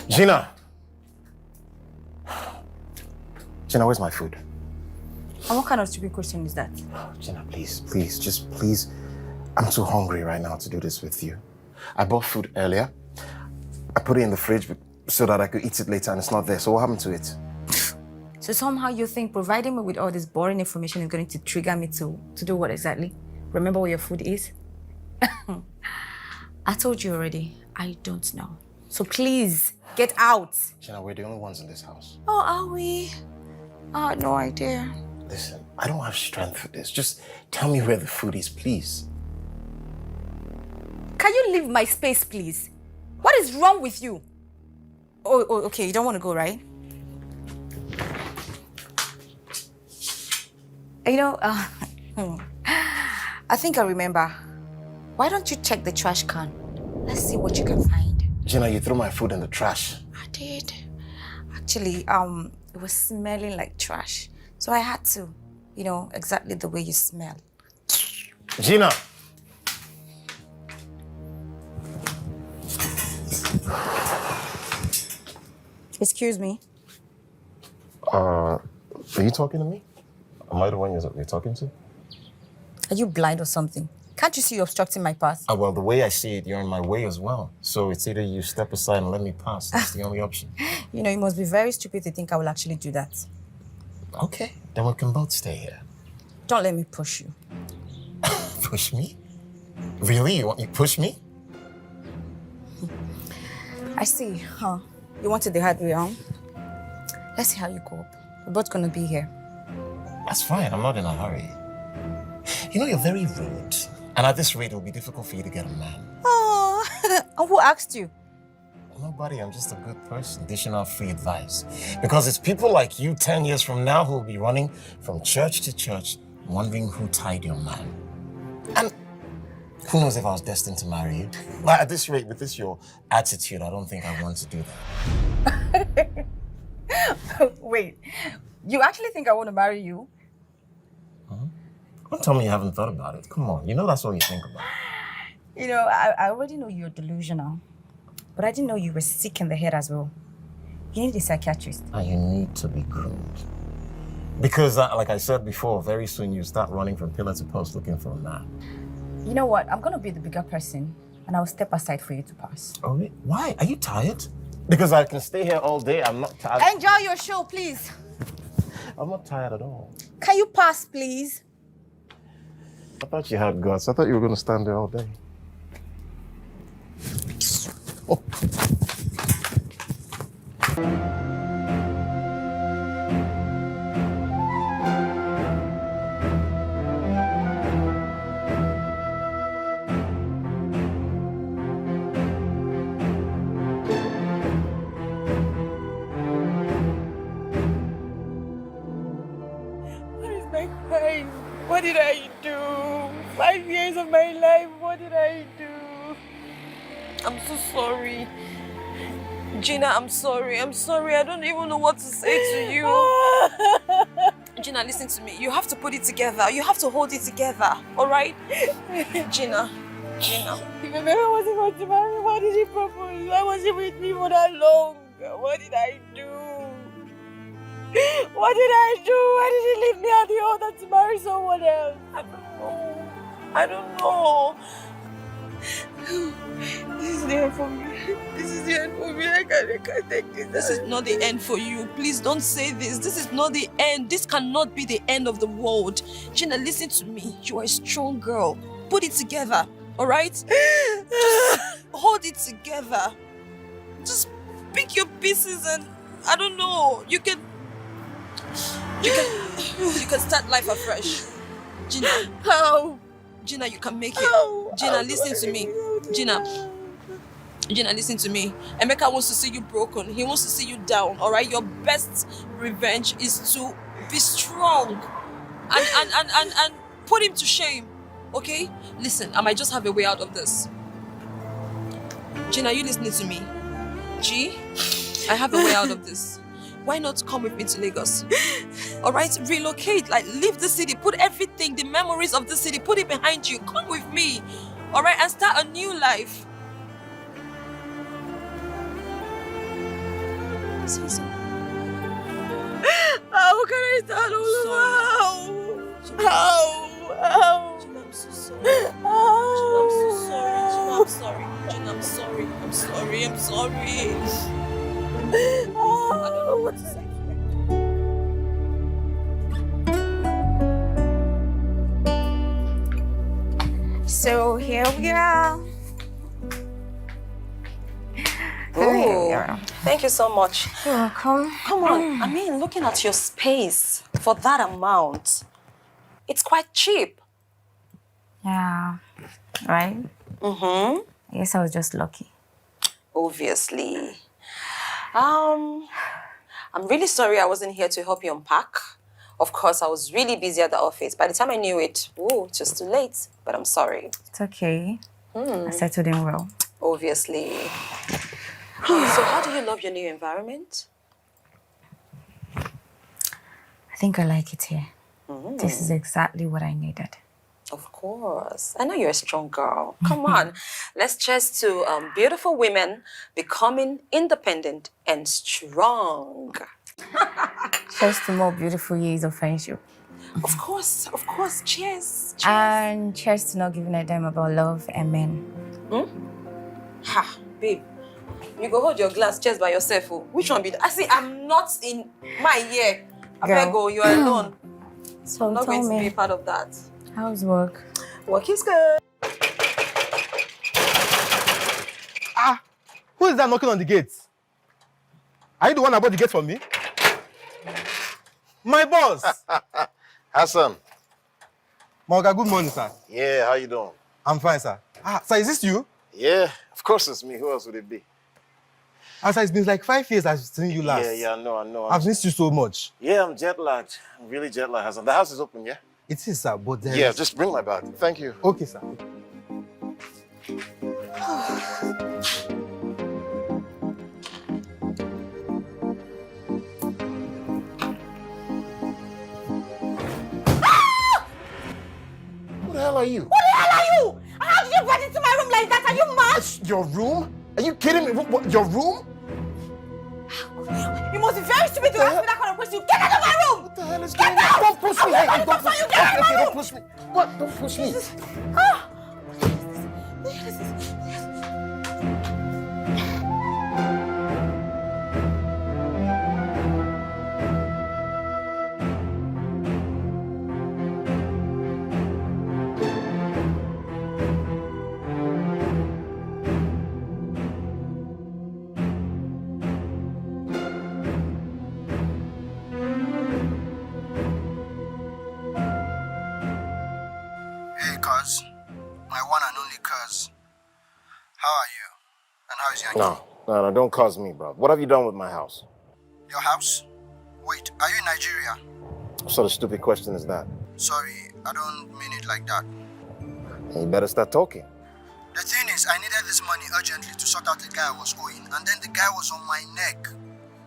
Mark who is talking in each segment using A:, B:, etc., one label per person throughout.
A: Gina! Gina, where's my food?
B: And what kind of stupid question is that?
A: Gina, please, just please. I'm too hungry right now to do this with you. I bought food earlier. I put it in the fridge so that I could eat it later and it's not there. So what happened to it?
B: So somehow you think providing me with all this boring information is going to trigger me to do what exactly? Remember what your food is? I told you already, I don't know. So please, get out.
A: Gina, we're the only ones in this house.
B: Oh, are we? I had no idea.
A: Listen, I don't have strength for this. Just tell me where the food is, please.
B: Can you leave my space, please? What is wrong with you? Oh, okay, you don't want to go, right? You know, I think I remember. Why don't you check the trash can? Let's see what you can find.
A: Gina, you threw my food in the trash.
B: I did. Actually, it was smelling like trash. So I had to, you know, exactly the way you smell.
A: Gina!
B: Excuse me?
A: Are you talking to me? Am I the one you're talking to?
B: Are you blind or something? Can't you see you're obstructing my path?
A: Well, the way I see it, you're in my way as well. So it's either you step aside and let me pass. That's the only option.
B: You know, you must be very stupid to think I will actually do that.
A: Okay, then we can both stay here.
B: Don't let me push you.
A: Push me? Really? You push me?
B: I see, huh? You wanted the hard way, huh? Let's see how you cope. We're both gonna be here.
A: That's fine, I'm not in a hurry. You know, you're very rude. And at this rate, it'll be difficult for you to get a man.
B: Oh, and who asked you?
A: Nobody, I'm just a good person dishing out free advice. Because it's people like you 10 years from now who will be running from church to church, wondering who tied your man. And who knows if I was destined to marry you? But at this rate, with this your attitude, I don't think I want to do that.
B: Wait, you actually think I want to marry you?
A: Don't tell me you haven't thought about it. Come on, you know that's all you think about.
B: You know, I already know you're delusional. But I didn't know you were sick in the head as well. You need a psychiatrist.
A: And you need to be groomed. Because, like I said before, very soon you start running from pillar to post looking for a man.
B: You know what? I'm going to be the bigger person, and I'll step aside for you to pass.
A: Oh, wait. Why? Are you tired? Because I can stay here all day. I'm not tired.
B: Enjoy your show, please.
A: I'm not tired at all.
B: Can you pass, please?
A: I thought you had guts. I thought you were going to stand there all day. Oh.
B: What is my crime? What did I do? 5 years of my life, what did I do?
C: I'm so sorry. Gina, I'm sorry. I don't even know what to say to you. Gina, listen to me. You have to put it together. You have to hold it together. All right? Gina.
B: If Emem wasn't going to marry, why did he propose? Why was he with me for that long? What did I do? What did I do? Why did he leave me at the altar to marry someone else?
C: I don't know.
B: This is the end for me. This is the end for me. I can't take this.
C: This is not the end for you. Please don't say this. This is not the end. This cannot be the end of the world. Gina, listen to me. You are a strong girl. Put it together, all right? Just hold it together. Just pick your pieces and, I don't know, you can start life afresh. Gina.
B: How?
C: Gina, you can make it.
B: How?
C: Gina, listen to me. Gina, listen to me. Emeka wants to see you broken. He wants to see you down, all right? Your best revenge is to be strong and put him to shame, okay? Listen, I might just have a way out of this. Gina, are you listening to me? G, I have a way out of this. Why not come with me to Lagos? All right, relocate, like leave the city, put everything, the memories of the city, put it behind you. Come with me, all right, and start a new life. Say so.
B: How can I start all over? How?
C: Gina, I'm so sorry. Gina, I'm so sorry. Gina, I'm sorry. Gina, I'm sorry. I'm sorry. I'm sorry. I don't know what to say.
B: So here we are.
C: Oh, thank you so much.
B: You're welcome.
C: Come on. I mean, looking at your space for that amount, it's quite cheap.
B: Yeah, right?
C: Mm-hmm.
B: I guess I was just lucky.
C: Obviously. I'm really sorry I wasn't here to help you unpack. Of course, I was really busy at the office. By the time I knew it, it was too late. But I'm sorry.
B: It's okay. I settled in well.
C: Obviously. So how do you love your new environment?
B: I think I like it here. This is exactly what I needed.
C: Of course. I know you're a strong girl. Come on. Let's cheers to beautiful women becoming independent and strong.
B: Cheers to more beautiful years of friendship.
C: Of course. Cheers.
B: And cheers to not giving a damn about love and men.
C: Ha, babe. You go hold your glass, cheers by yourself. Oh. Which one be that? I see, I'm not in my year. I better go, you're alone.
B: So
C: I'm not
B: tell
C: going to
B: me,
C: be part of that.
B: how's work?
C: Work is good.
D: Who is that knocking on the gate? Are you the one that bought the gate for me? My boss!
A: Hassan.
D: Morga, good morning, sir.
A: Yeah, how you doing?
D: I'm fine, sir. Sir, is this you?
A: Yeah, of course it's me. Who else would it be?
D: Sir, it's been like 5 years I've seen you last.
A: Yeah, I know.
D: I've missed you so much.
A: Yeah, I'm jet lagged. I'm really jet lagged, Hassan. The house is open, yeah?
D: It is, sir, but there
A: Yeah,
D: is...
A: just bring my bag. Thank you.
D: Okay, sir.
A: Who the hell are you?
B: Who the hell are you? How did you get into my room like that? Are you mad?
A: Your room? Are you kidding me? What, your room?
B: You must be very stupid to ask me that kind of question. Get out of my room!
A: What the hell is
B: Get
A: going on?
B: out!
A: Don't push me! Hey, don't push me!
B: Get out of my room!
A: Don't push me! What? Don't push me!
E: Hey, cuz. My one and only cuz. How are you? And how is Yankee?
A: No, don't cause me, bro. What have you done with my house?
E: Your house? Wait, are you in Nigeria?
A: What sort of stupid question is that?
E: Sorry, I don't mean it like that.
A: You better start talking.
E: The thing is, I needed this money urgently to sort out the guy I was owing, and then the guy was on my neck.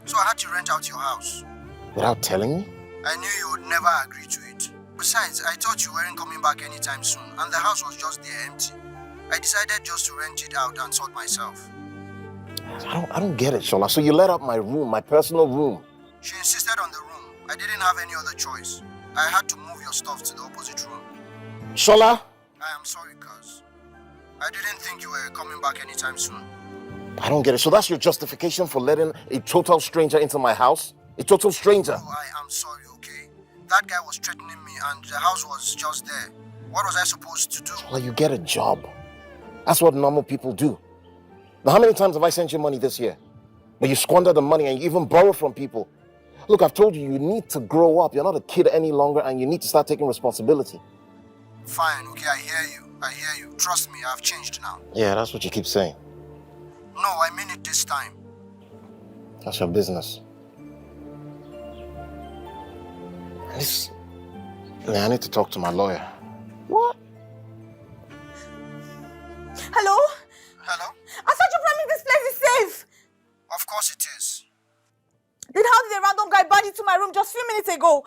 E: So I had to rent out your house.
A: Without telling me?
E: I knew you would never agree to it. Besides, I thought you weren't coming back anytime soon, and the house was just there empty. I decided just to rent it out and sort myself.
A: I don't get it, Shola. So you let out my room, my personal room.
E: She insisted on the room. I didn't have any other choice. I had to move your stuff to the opposite room.
A: Shola?
E: I am sorry, cuz. I didn't think you were coming back anytime soon.
A: I don't get it. So that's your justification for letting a total stranger into my house? A total stranger?
E: Oh, I am sorry, okay? That guy was threatening me and the house was just there. What was I supposed to do?
A: Well, you get a job. That's what normal people do. Now, how many times have I sent you money this year? But you squander the money and you even borrow from people. Look, I've told you, you need to grow up. You're not a kid any longer and you need to start taking responsibility.
E: Fine, okay, I hear you. Trust me, I've changed now.
A: Yeah, that's what you keep saying.
E: No, I mean it this time.
A: That's your business. I need to talk to my lawyer. What?
B: Hello?
E: Hello?
B: I thought you promised this place is safe.
E: Of course it is.
B: Then how did a random guy barge into my room just a few minutes ago?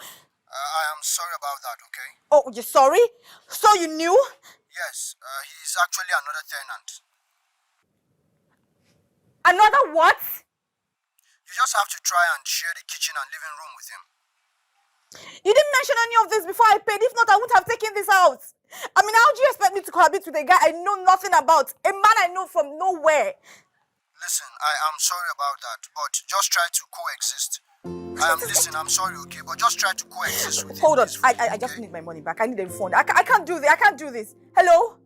E: I am sorry about that, okay?
B: Oh, you're sorry? So you knew?
E: Yes, he's actually another tenant.
B: Another what?
E: You just have to try and share the kitchen and living room with him.
B: You didn't mention any of this before I paid. If not, I wouldn't have taken this out. I mean, how do you expect me to cohabit with a guy I know nothing about? A man I know from nowhere.
E: Listen, I am sorry about that, but just try to coexist. I'm sorry, okay, but just try to coexist with him.
B: Hold on, I just need my money back. I need a refund. I can't do this. I can't do this. Hello?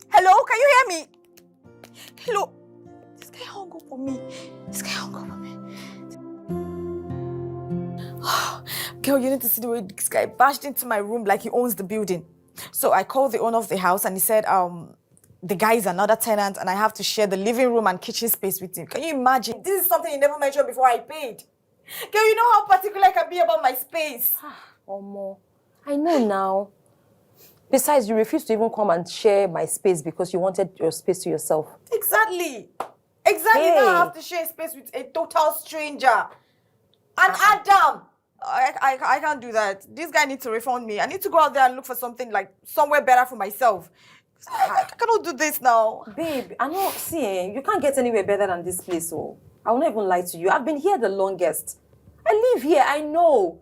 B: Hello? Can you hear me? Hello? This guy hung up on me. Girl, you need to see the way this guy bashed into my room like he owns the building. So I called the owner of the house and he said, the guy is another tenant and I have to share the living room and kitchen space with him. Can you imagine? This is something you never mentioned before I paid. Girl, you know how particular I can be about my space.
F: Omo, I know now. Besides, you refused to even come and share my space because you wanted your space to yourself.
B: Exactly. Hey. Now I have to share space with a total stranger. And Adam. I can't do that. This guy needs to refund me. I need to go out there and look for something like somewhere better for myself. I cannot do this now.
F: Babe, I know, see, you can't get anywhere better than this place, so I will not even lie to you. I've been here the longest. I live here, I know.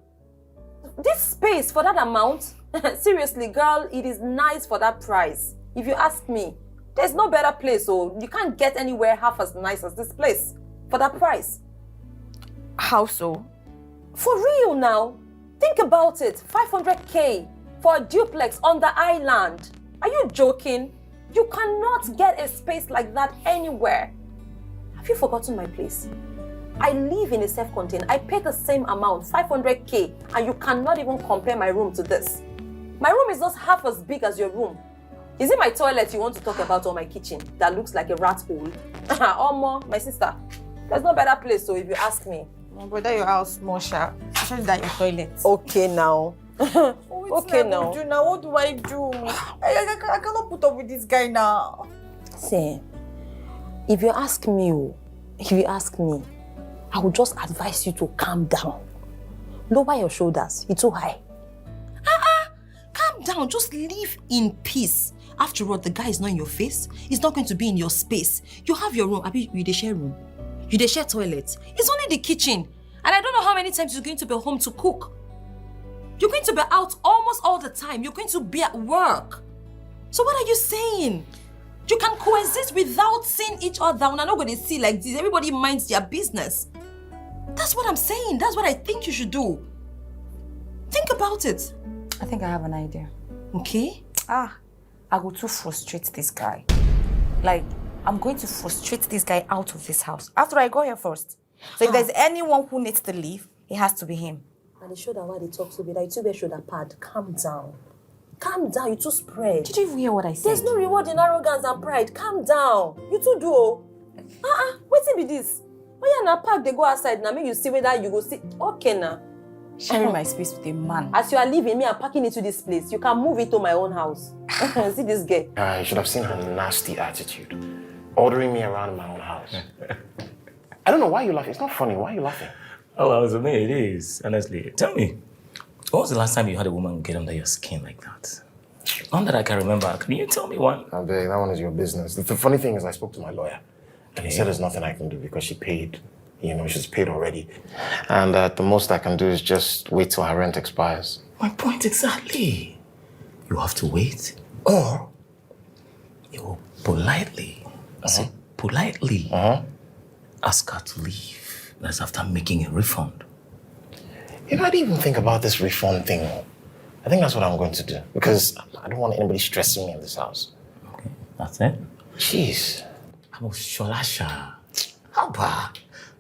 F: This space for that amount, seriously, girl, it is nice for that price. If you ask me, there's no better place, so you can't get anywhere half as nice as this place for that price.
B: How so?
F: For real now. Think about it. 500K for a duplex on the island. Are you joking? You cannot get a space like that anywhere. Have you forgotten my place? I live in a self-contained. I pay the same amount, 500K, and you cannot even compare my room to this. My room is just half as big as your room. Is it my toilet you want to talk about or my kitchen that looks like a rat hole? Omo, my sister, there's no better place, so if you ask me.
B: But that your house small, sha. Especially that your toilet.
F: Okay now. Okay now.
B: What do I do? I cannot put up with this guy now.
F: See, if you ask me, I would just advise you to calm down. Lower your shoulders. It's too high. Calm down. Just live in peace. After all, the guy is not in your face. He's not going to be in your space. You have your room. You dey share room. You dey share toilets. It's only the kitchen. And I don't know how many times you're going to be home to cook. You're going to be out almost all the time. You're going to be at work. So what are you saying? You can coexist without seeing each other. We're not going to see like this. Everybody minds their business. That's what I'm saying. That's what I think you should do. Think about it.
B: I think I have an idea.
F: Okay?
B: I go to frustrate this guy. Like, I'm going to frustrate this guy out of this house. After I go here first. So if there's anyone who needs to leave, it has to be him.
F: And the shoulder why they talk to me, like you two shoulder pad. Calm down. Calm down, you too spread.
B: Did you even hear what I said?
F: There's no reward in arrogance and pride. Calm down. You two do. What's it be this? When you're in a park, they go outside now. Make you see whether you go see. Okay now.
B: Sharing my space with a man.
F: As you are leaving me, I'm packing into this place. You can move it to my own house. See this girl.
A: You should have seen her nasty attitude. Ordering me around in my own house. I don't know why you're laughing. It's not funny. Why are you laughing?
G: Oh, I was amazed. It is, honestly. Tell me, when was the last time you had a woman get under your skin like that? None that I can remember. Can you tell me one?
A: I beg, that one is your business. The funny thing is I spoke to my lawyer. And he said there's nothing I can do because she paid. You know, she's paid already. And the most I can do is just wait till her rent expires.
G: My point exactly. You have to wait. Or you will politely, ask her to leave. That's after making a refund.
A: You know, I didn't even think about this refund thing. I think that's what I'm going to do. Because I don't want anybody stressing me in this house.
G: Okay, that's it.
A: Jeez.
G: I'm a sholasha. How bad?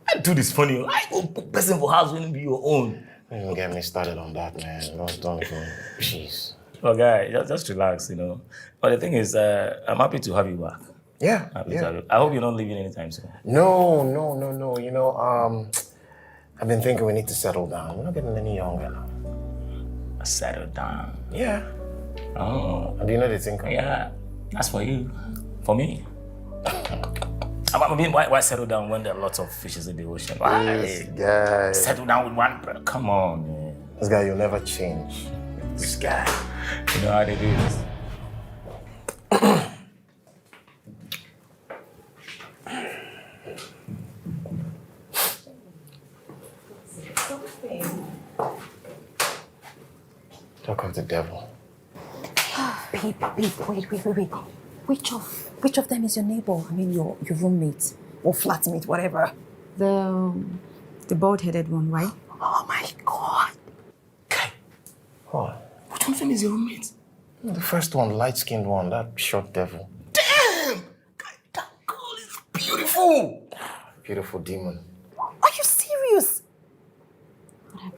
G: I do this funny. I go put person for house when be your own.
A: Don't even get me started on that, man. Don't go. Jeez.
G: Well, guy, just relax, you know. But the thing is, I'm happy to have you back.
A: Yeah,
G: I hope you're not leaving anytime soon.
A: No. You know, I've been thinking we need to settle down. We're not getting any younger now.
G: Settle down?
A: Yeah.
G: Oh.
A: Do you know the thing?
G: Yeah, that's for you. For me. I mean, why settle down when there are lots of fishes in the ocean? Why?
A: This guy.
G: Settle down with one bird. Come on, man.
A: This guy, you'll never change. This guy.
G: You know how they do this.
A: Talk of the devil.
F: Babe, wait. Which of them is your neighbor? I mean, your roommate or flatmate, whatever.
B: The bald-headed one, right?
F: Oh my God.
G: Kai,
A: What?
G: which one of them is your roommate?
A: The first one, light-skinned one, that short devil.
G: Damn! Kai, that girl is beautiful!
A: Beautiful demon.
F: Are you serious?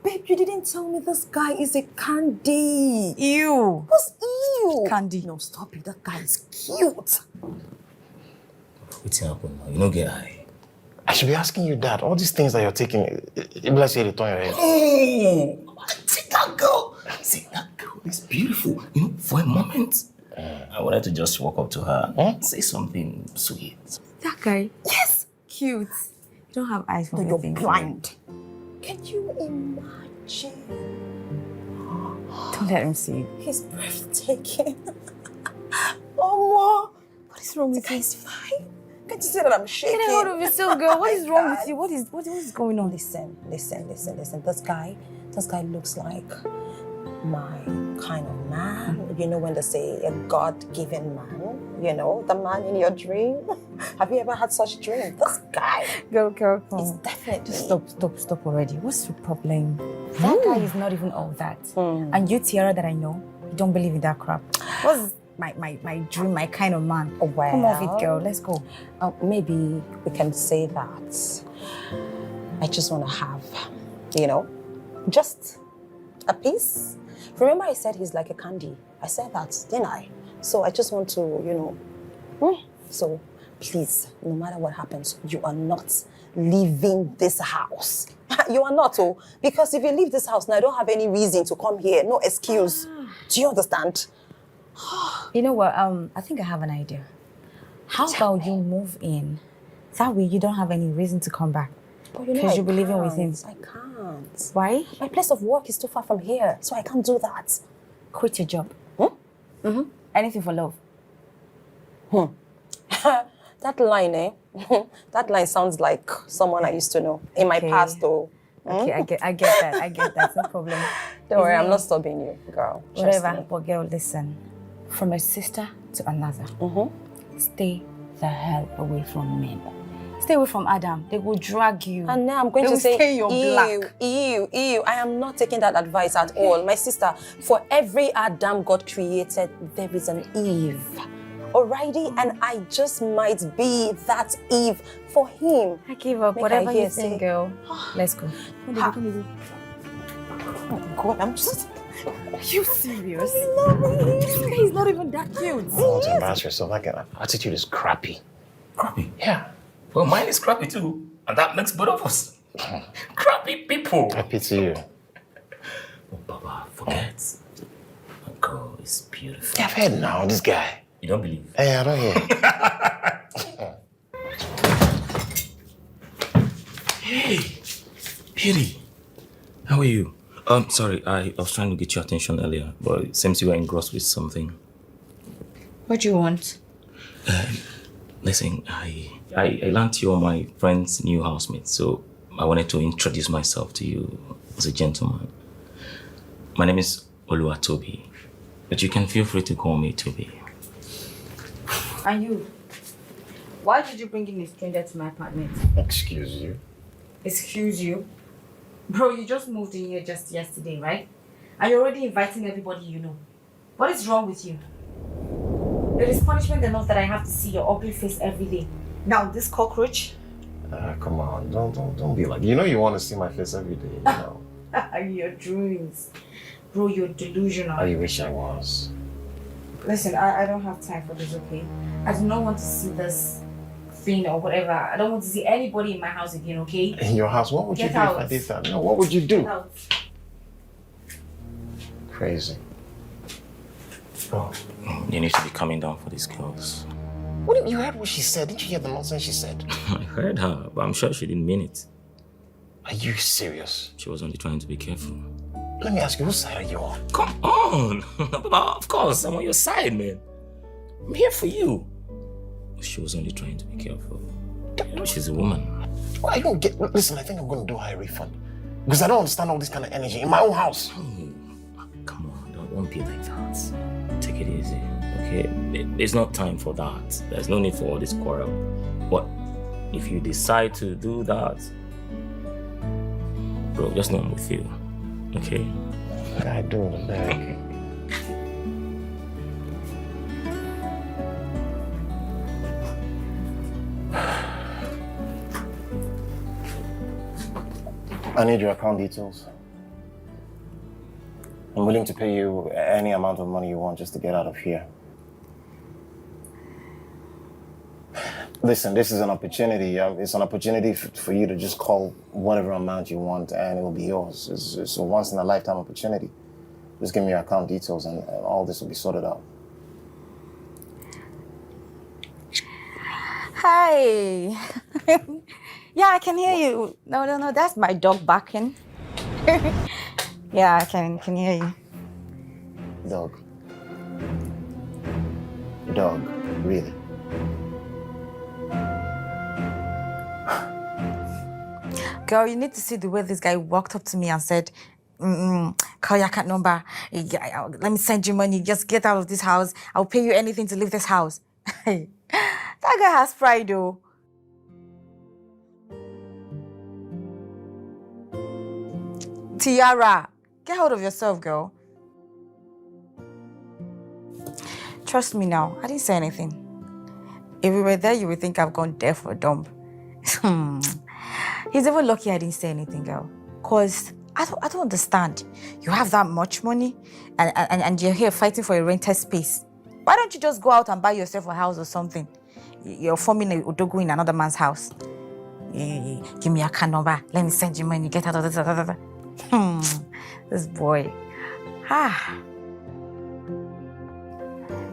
F: Babe, you didn't tell me this guy is a candy.
B: Ew.
F: What's ew?
B: Candy.
F: No, stop it. That guy is cute.
G: What's happening now? You don't get high.
A: I should be asking you that. All these things that you're taking, it be like say they turn your head.
G: Oh! See that girl! See, that girl is beautiful. You know, for a moment, I wanted to just walk up to her and say something sweet.
B: That guy.
F: Yes.
B: Cute. You don't have eyes for
F: No, you're
B: anything.
F: blind. Can you imagine?
B: Don't let him see you.
F: He's breathtaking. Mama, what is wrong with you? He's fine. Can't you see that I'm shaking?
B: Get a hold of yourself, girl. What is wrong with you? What is going on?
F: Listen. This guy looks like my kind of man. You know when they say a God-given man? You know, the man in your dream? Have you ever had such dream? This guy.
B: Girl,
F: It's definitely...
B: Stop already. What's your problem? That guy is not even all that. And you, Tiara, that I know, you don't believe in that crap. What's my dream, my kind of man?
F: Well,
B: come off it, girl. Let's go.
F: Maybe we can say that I just want to have, you know, just a piece. Remember I said he's like a candy. I said that, didn't I? So I just want to, you know, so please, no matter what happens, you are not leaving this house. You are not, because if you leave this house now, I don't have any reason to come here. No excuse. Do you understand?
B: You know what? I think I have an idea. How about you move in? That way you don't have any reason to come back. Because you'll be living with him.
F: I can't.
B: Why?
F: My place of work is too far from here, so I can't do that.
B: Quit your job. Anything for love.
F: That line, that line sounds like someone I used to know in my past, though.
B: Okay, I get that. No problem.
F: Don't worry, I'm not stopping you, girl. Trust
B: Whatever.
F: me.
B: But girl, listen. From a sister to another, stay the hell away from men. Stay away from Adam. They will drag you.
F: And now I'm going
B: They
F: to
B: will
F: say,
B: stain your black.
F: ew. I am not taking that advice at all. My sister, for every Adam God created, there is an Eve. Alrighty? And I just might be that Eve for him.
B: I give up.
F: Make
B: Whatever
F: I
B: you
F: hear,
B: think,
F: say.
B: girl. Let's go.
F: Oh God, I'm just...
B: Are you serious?
F: I love it.
B: This guy is not even that cute.
A: You don't want to embarrass yourself. That attitude is crappy.
G: Crappy?
A: Yeah.
G: Well, mine is crappy too. And that makes both of us crappy people.
A: I pity you.
G: Oh, Baba, forget. My girl is beautiful.
A: Yeah, I've heard now, this guy.
G: You don't believe?
A: Hey, I don't hear.
G: Hey, Beauty. How are you? Sorry, I was trying to get your attention earlier, but it seems you were engrossed with something.
B: What do you want?
G: Listen, I learned you're my friend's new housemate, so I wanted to introduce myself to you as a gentleman. My name is Toby, but you can feel free to call me Toby.
B: And you? Why did you bring in a stranger to my apartment?
A: Excuse you.
B: Excuse you? Bro, you just moved in here just yesterday, right? And you're already inviting everybody you know. What is wrong with you? It is punishment enough that I have to see your ugly face every day. Now, this cockroach?
A: Come on, don't be like... You know you want to see my face every day, you know.
B: Your dreams. Bro, you're delusional.
A: I wish I was.
B: Listen, I don't have time for this, okay? I do not want to see this thing or whatever. I don't want to see anybody in my house again, okay?
A: In your house, what would
B: Get
A: you do
B: out.
A: if I did that? No, what would you do?
B: Get out.
A: Crazy. Oh.
G: You need to be coming down for these girls.
A: What you heard what she said? Didn't you hear the nonsense she said?
G: I heard her, but I'm sure she didn't mean it.
A: Are you serious?
G: She was only trying to be careful.
A: Let me ask you, whose side are you on?
G: Come on! Of course, I'm on your side, man. I'm here for you. She was only trying to be careful. You know, she's a woman.
A: Well, I don't get... Listen, I think I'm going to do her a refund. Because I don't understand all this kind of energy in my own house.
G: Hey, come on, don't be like that. Take it easy, okay? It's not time for that. There's no need for all this quarrel. But if you decide to do that, bro, just know I'm with you, okay?
A: I do, man. I need your account details. I'm willing to pay you any amount of money you want just to get out of here. Listen, this is an opportunity. It's an opportunity for you to just call whatever amount you want and it will be yours. It's a once-in-a-lifetime opportunity. Just give me your account details and all this will be sorted out.
B: Hi. Yeah, I can hear you. No, that's my dog barking. Yeah, I can hear you.
A: Dog, really?
B: Girl, you need to see the way this guy walked up to me and said, call your account number. Let me send you money. Just get out of this house. I'll pay you anything to leave this house. That guy has pride, though. Tiara, get hold of yourself, girl. Trust me now, I didn't say anything. If we were there, you would think I've gone deaf or dumb. He's even lucky I didn't say anything, girl. Because I don't understand. You have that much money and you're here fighting for a rented space. Why don't you just go out and buy yourself a house or something? You're forming a udogu in another man's house. Give me your account number. Let me send you money. Get out of this. This boy.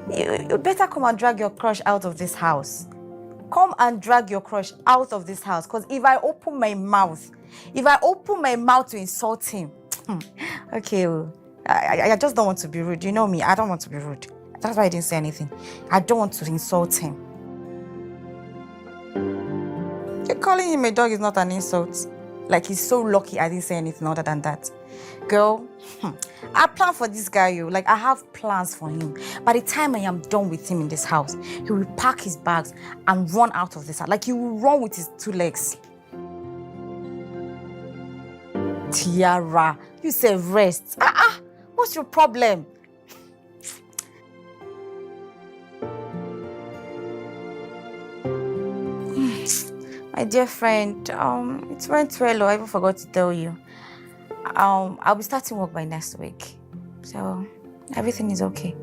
B: You better come and drag your crush out of this house. Come and drag your crush out of this house. Because if I open my mouth to insult him, okay, I just don't want to be rude. You know me, I don't want to be rude. That's why I didn't say anything. I don't want to insult him. You're calling him a dog is not an insult. Like he's so lucky I didn't say anything other than that. Girl, I plan for this guy, you. Like I have plans for him. By the time I am done with him in this house, he will pack his bags and run out of this house. Like he will run with his 2 legs. Tiara, you say rest. What's your problem? My dear friend, it went well. I even forgot to tell you. I'll be starting work by next week. So, everything is okay.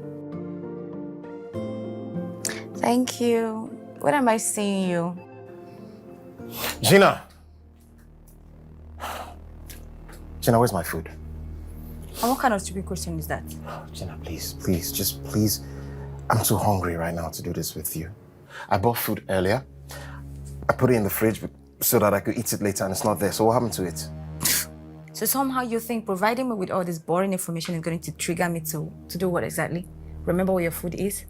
B: Thank you. When am I seeing you?
A: Gina! Gina, where's my food?
B: And what kind of stupid question is that?
A: Gina, please. I'm too hungry right now to do this with you. I bought food earlier. I put it in the fridge so that I could eat it later and it's not there. So what happened to it?
B: So somehow you think providing me with all this boring information is going to trigger me to do what exactly? Remember what your food is?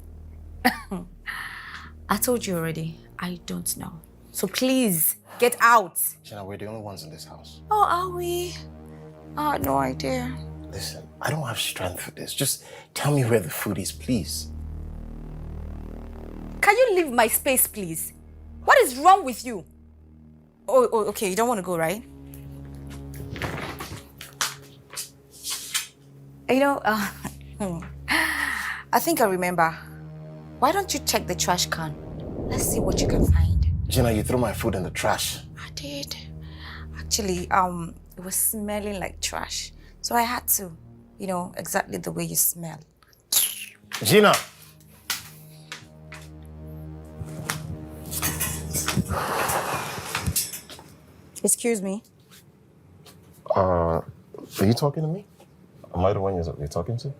B: I told you already, I don't know. So please, get out.
A: Gina, we're the only ones in this house.
B: Oh, are we? I had no idea.
A: Listen, I don't have strength for this. Just tell me where the food is, please.
B: Can you leave my space, please? What is wrong with you? Oh, okay, you don't want to go, right? You know, I think I remember. Why don't you check the trash can? Let's see what you can find.
A: Gina, you threw my food in the trash.
B: I did. Actually, it was smelling like trash. So I had to, exactly the way you smell.
A: Gina!
B: Excuse me?
A: Are you talking to me? Am I the one you're talking to?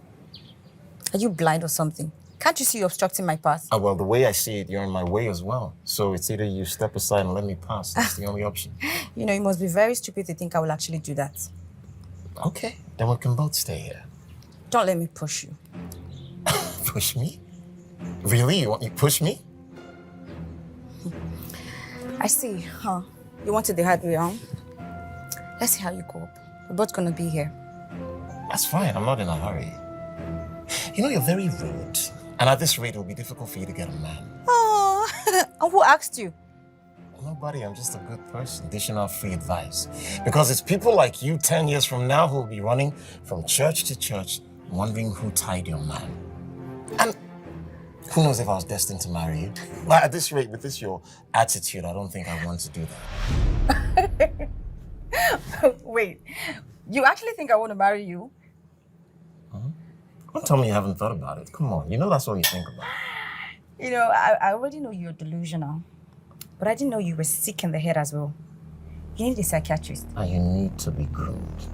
B: Are you blind or something? Can't you see you're obstructing my path?
A: Well, the way I see it, you're in my way as well. So it's either you step aside and let me pass. That's the only option.
B: You must be very stupid to think I will actually do that.
A: Okay, then we can both stay here.
B: Don't let me push you.
A: Push me? Really? You want me to push me?
B: I see, huh? You wanted the hard way, huh? Let's see how you go up.
F: We're both gonna be here.
A: That's fine. I'm not in a hurry. You know, you're very rude. And at this rate, it'll be difficult for you to get a man.
F: Oh, and who asked you?
A: Nobody. I'm just a good person, dishing out free advice. Because it's people like you 10 years from now who will be running from church to church, wondering who tied your man. And who knows if I was destined to marry you? But at this rate, with this your attitude, I don't think I want to do that.
F: Wait, you actually think I want to marry you?
A: Don't tell me you haven't thought about it. Come on, you know that's all you think about.
F: You know, I already know you're delusional. But I didn't know you were sick in the head as well. You need a psychiatrist.
A: And you need to be groomed.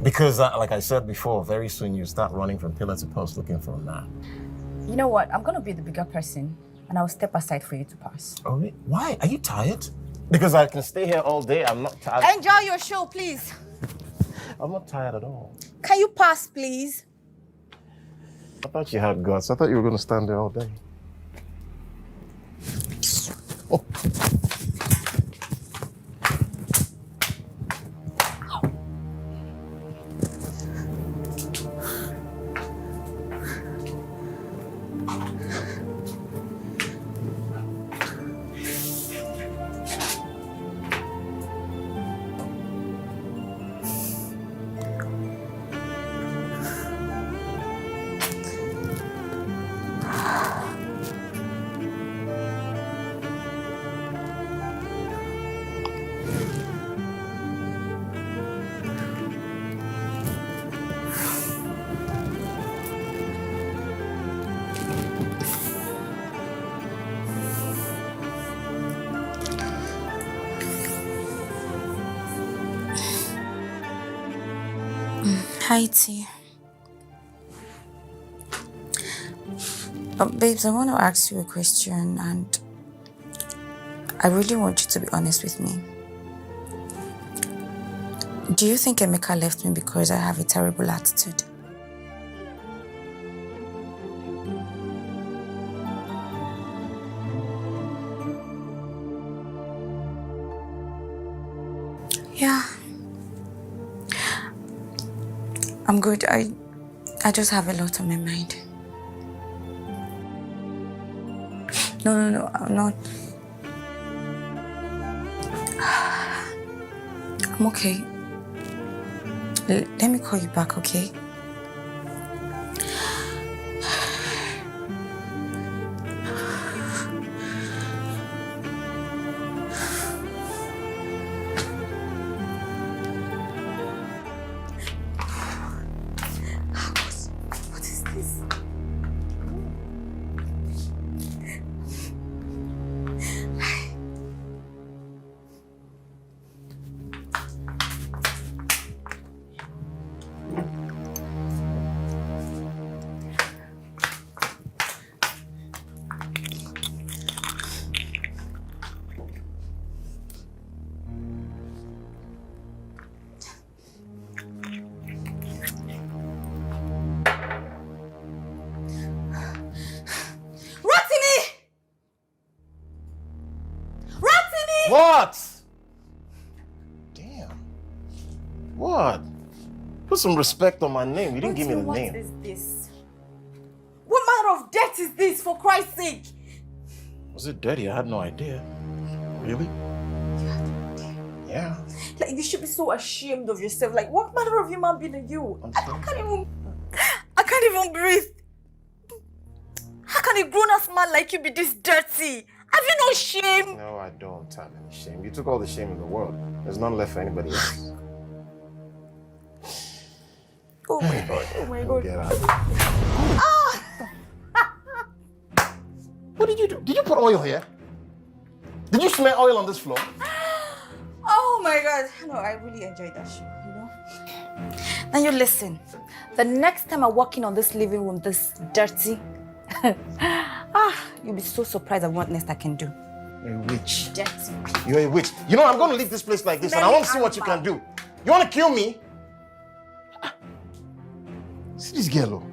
A: Because, like I said before, very soon you start running from pillar to post looking for a man.
F: You know what? I'm going to be the bigger person, and I'll step aside for you to pass.
A: Oh, wait. Why? Are you tired? Because I can stay here all day. I'm not tired.
F: Enjoy your show, please.
A: I'm not tired at all.
F: Can you pass, please?
A: I thought you had guts. I thought you were going to stand there all day. Oh.
B: Hi, T. Babes, I want to ask you a question, and I really want you to be honest with me. Do you think Emeka left me because I have a terrible attitude? Yeah. I'm good. I just have a lot on my mind. No, I'm not. I'm okay. Let me call you back, okay?
A: What? Damn. What? Put some respect on my name. You didn't give me the name.
B: What is this? What manner of death is this, for Christ's sake?
A: Was it dirty? I had no idea. Really? Yeah.
B: Like, you should be so ashamed of yourself. Like, what manner of human being are you? I can't even breathe. How can a grown-ass man like you be this dirty? Have you no shame?
A: No, I don't have any shame. You took all the shame in the world. There's none left for anybody else.
B: Oh my God, oh my God.
A: Get out. What did you do? Did you put oil here? Did you smear oil on this floor?
B: Oh my God. No, I really enjoyed that show, you know? Now you listen. The next time I walk in on this living room, this dirty, you'll be so surprised at what next I can do.
A: You're a witch.
B: Dirty.
A: You're a witch. You know, I'm going to leave this place like this and I want to see what you can do. You want to kill me? See this girl, oh.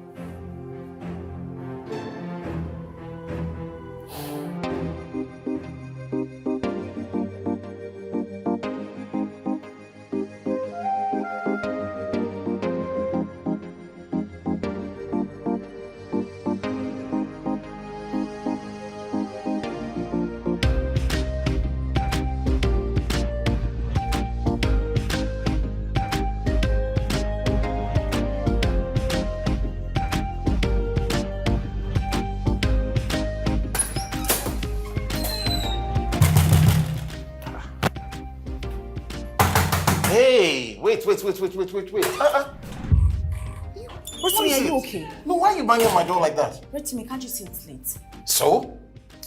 A: Hey, wait.
B: Rotimi, are you okay?
A: No, why are you banging on my door like that?
B: Rotimi, can't you see it's late?
A: So?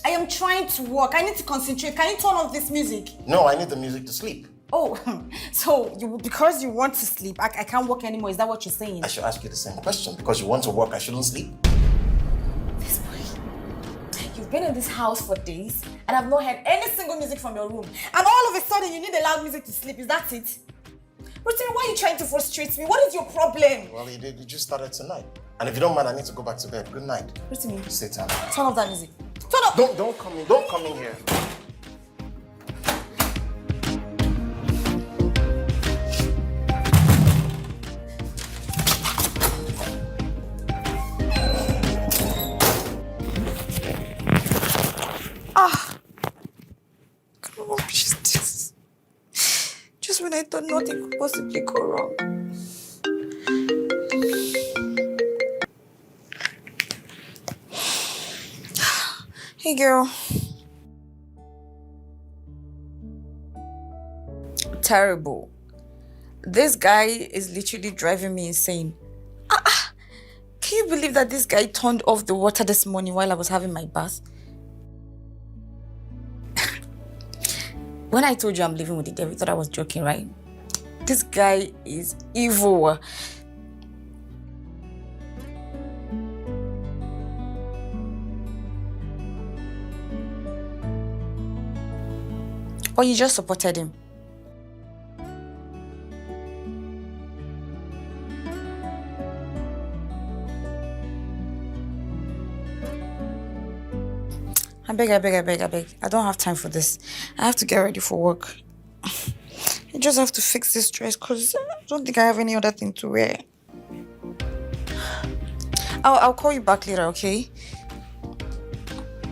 B: I am trying to work. I need to concentrate. Can you turn off this music?
A: No, I need the music to sleep.
B: Oh, so because you want to sleep, I can't work anymore. Is that what you're saying?
A: I should ask you the same question. Because you want to work, I shouldn't sleep?
B: This boy. You've been in this house for days and I've not heard any single music from your room. And all of a sudden you need a loud music to sleep. Is that it? Rotimi, why are you trying to frustrate me? What is your problem?
A: Well, you just started tonight. And if you don't mind, I need to go back to bed. Good night.
B: Rotimi,
A: Sit down.
B: turn off that music. Turn off!
A: Don't come in here.
B: When I thought nothing could possibly go wrong. Hey girl. Terrible. This guy is literally driving me insane. Can you believe that this guy turned off the water this morning while I was having my bath? When I told you I'm living with the devil, you thought I was joking, right? This guy is evil. Or you just supported him? I beg. I don't have time for this. I have to get ready for work. I just have to fix this dress because I don't think I have any other thing to wear. I'll call you back later, okay?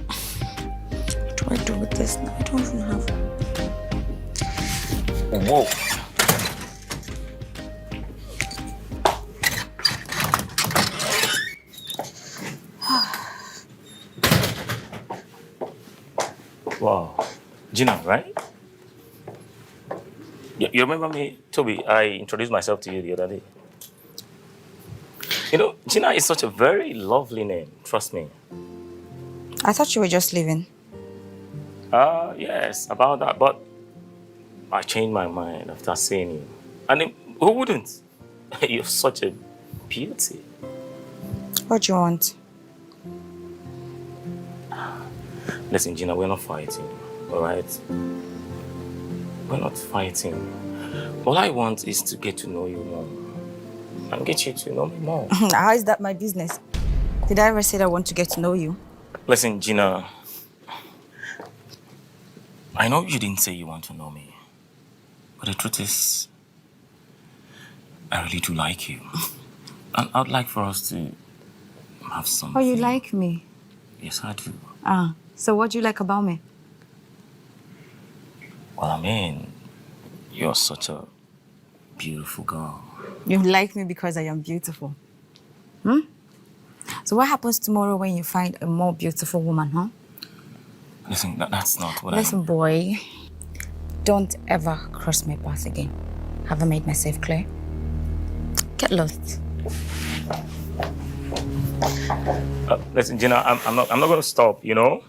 B: What do I do with this now? I don't even have...
A: Whoa.
G: Wow. Gina, right? You remember me, Toby? I introduced myself to you the other day. You know, Gina is such a very lovely name. Trust me.
B: I thought you were just leaving.
G: Yes, about that. But I changed my mind after seeing you. And who wouldn't? You're such a beauty.
B: What do you want?
G: Listen, Gina, we're not fighting, all right? We're not fighting. All I want is to get to know you more. And get you to know me more.
B: How is that my business? Did I ever say that I want to get to know you?
G: Listen, Gina. I know you didn't say you want to know me. But the truth is, I really do like you. And I'd like for us to have something.
B: Oh, you like me?
G: Yes, I do.
B: So what do you like about me?
G: Well, I mean, you're such a beautiful girl.
B: You like me because I am beautiful. So what happens tomorrow when you find a more beautiful woman, huh?
G: Listen, that's not what
B: Listen, boy, don't ever cross my path again. Have I made myself clear? Get lost.
G: Listen, Gina, I'm not going to stop, you know?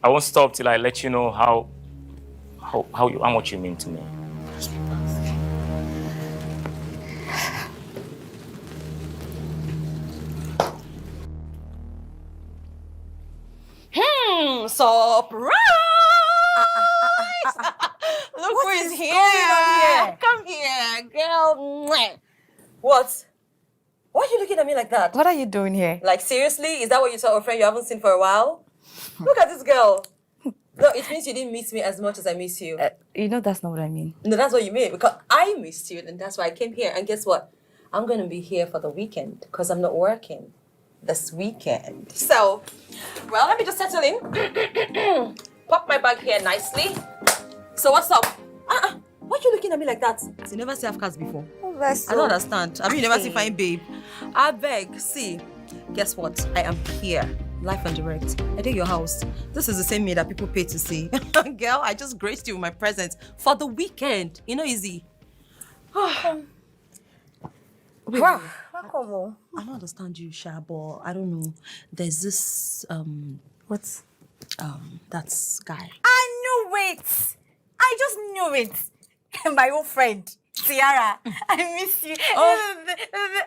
G: I won't stop till I let you know how much you mean to me.
C: Surprise! Look who is here. Come here, girl. What? Why are you looking at me like that?
B: What are you doing here?
C: Like, seriously? Is that what you saw a friend you haven't seen for a while? Look at this girl. No, it means you didn't miss me as much as I miss you.
B: You know that's not what I mean.
C: No, that's what you mean. Because I missed you, and that's why I came here. And guess what? I'm going to be here for the weekend because I'm not working this weekend. So, well, let me just settle in. Pop my bag here nicely. So what's up? Why are you looking at me like that? You never see have cars before. I don't understand. I mean, you never see fine babe. I beg, see. Guess what? I am here. Live and direct. I did your house. This is the same me that people pay to see. Girl, I just graced you with my presence for the weekend. You know, easy.
F: Wait,
B: Wow.
F: wait. I don't understand you, Sha, but I don't know. There's this
B: What?
F: that's guy.
B: I knew it. I just knew it. My old friend, Tiara. I miss you.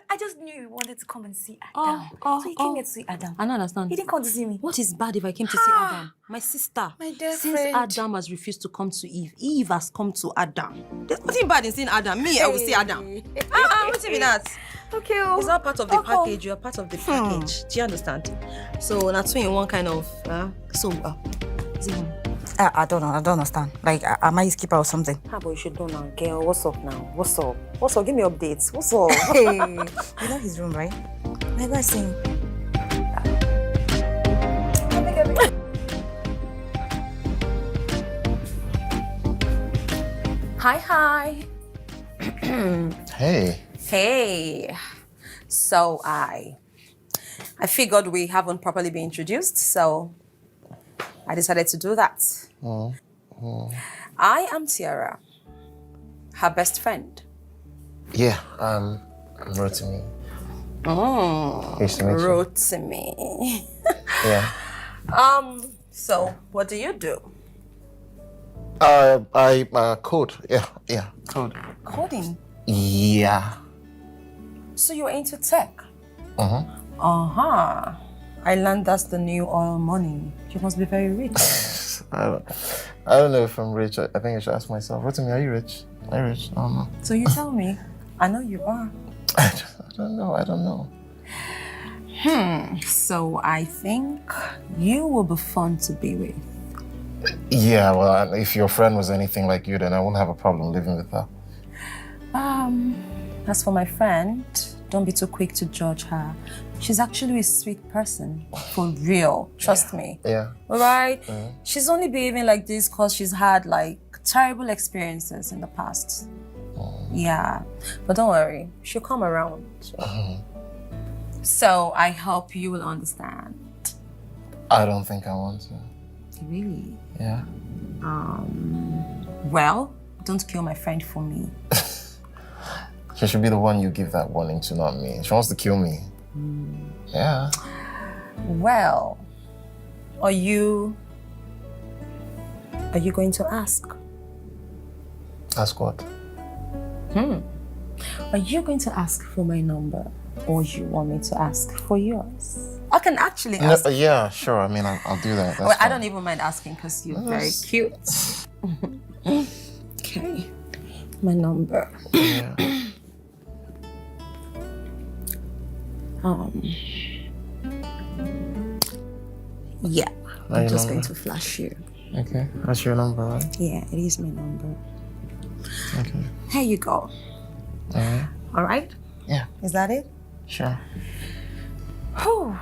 B: I just knew you wanted to come and see Adam. So you came here to see Adam.
F: I don't understand.
B: He didn't come to see me.
F: What is bad if I came to see Adam? My sister.
B: My dear
F: Since
B: friend.
F: Adam has refused to come to Eve, Eve has come to Adam. There's nothing bad in seeing Adam. Me, I will see Adam. What's it mean that?
B: Okay.
F: It's all part of the package. You're part of the package. Do you understand? So that's in one kind of. Is it home?
B: I don't know. I don't understand. Like, am I his keeper or something?
F: How about you should know now, girl? What's up now? What's up? What's up? Give me updates. What's up?
B: Hey, you know his room, right? My guy's saying.
F: Hi.
A: Hey.
F: Hey. So I figured we haven't properly been introduced, so I decided to do that. I am Tiara, her best friend.
A: Yeah, Rotimi. Nice to meet you.
F: Rotimi.
A: Yeah.
F: So what do you do?
A: I code. Yeah, code.
F: Coding.
A: Yeah.
F: So you're into tech? I learned that's the new oil money. You must be very rich.
A: I don't know if I'm rich. I think I should ask myself. Rotimi, are you rich? Are you rich? I don't know.
F: So you tell me. I know you are.
A: I don't know.
F: So I think you will be fun to be with.
A: Yeah, well, if your friend was anything like you, then I wouldn't have a problem living with her.
F: As for my friend, don't be too quick to judge her. She's actually a sweet person. For real. Trust me.
A: Yeah.
F: Alright? She's only behaving like this because she's had like terrible experiences in the past. Yeah. But don't worry. She'll come around. So I hope you will understand.
A: I don't think I want to.
F: Really?
A: Yeah.
F: Well, don't kill my friend for me.
A: She should be the one you give that warning to, not me. She wants to kill me. Yeah.
F: Well, are you going to ask?
A: Ask what?
F: Are you going to ask for my number, or you want me to ask for yours? I can actually ask.
A: No, yeah, sure. I mean, I'll do that. That's
F: Well, I
A: fine.
F: don't even mind asking because you're very cute. Okay, my number.
A: Yeah.
F: Yeah,
A: Your
F: I'm just
A: number?
F: going to flash you.
A: Okay. That's your number, right?
F: Yeah, it is my number.
A: Okay.
F: Here you go. All right?
A: Yeah.
F: Is that it?
A: Sure.
F: Oh,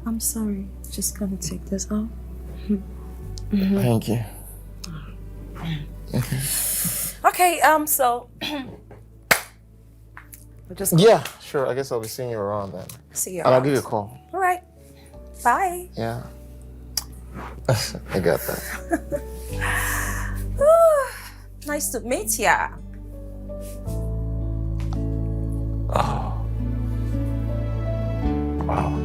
F: I'm sorry. Just gonna take this off.
A: Thank you.
F: Okay, so we'll just
A: Yeah, sure. I guess I'll be seeing you around then.
F: see you.
A: And I'll
F: around.
A: give you a call.
F: All right. Bye.
A: Yeah. I got that.
F: Nice to meet ya.
A: Oh. Wow.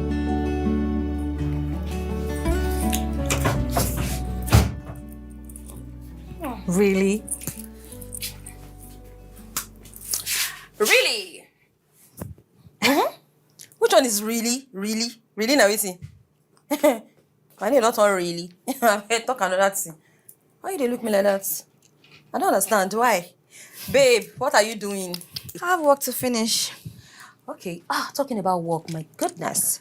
B: Really?
F: Really? Which one is really? Really now, is it? I need not on really. I talk another thing. Why they look me like that? I don't understand. Why? Babe, what are you doing?
B: I have work to finish.
F: Okay. Talking about work, my goodness.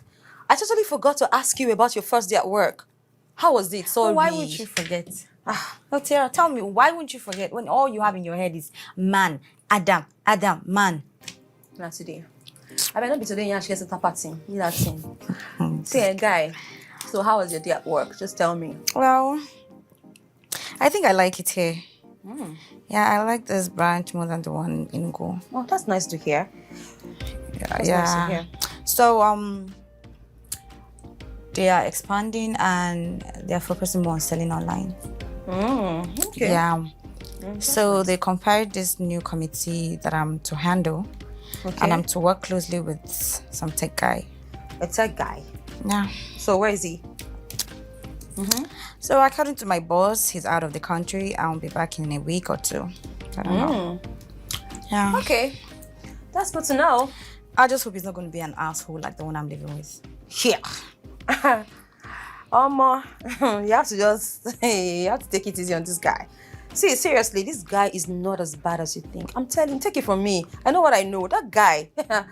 F: I totally forgot to ask you about your first day at work. How was it? Sorry.
B: Why would you forget? No, Tiara, tell me, why wouldn't you forget when all you have in your head is man, Adam, man?
F: Not today. I might not be today. Yeah, she gets a party. You that thing. Say, guy. So how was your day at work? Just tell me.
B: Well, I think I like it here. Yeah, I like this branch more than the one in Go.
F: Oh, that's nice to hear. That's
B: yeah.
F: nice to hear.
B: So, they are expanding and they're focusing more on selling online.
F: Okay.
B: Yeah. So they compiled this new committee that I'm to handle.
F: Okay.
B: And I'm to work closely with some tech guy.
F: A tech guy?
B: Yeah.
F: So where is he?
B: So according to my boss, he's out of the country. I'll be back in a week or two. I don't know. Yeah.
F: Okay. That's good to know.
B: I just hope he's not going to be an asshole like the one I'm living with.
F: Yeah. You have to you have to take it easy on this guy. See, seriously, this guy is not as bad as you think. I'm telling you, take it from me. I know what I know. That guy. That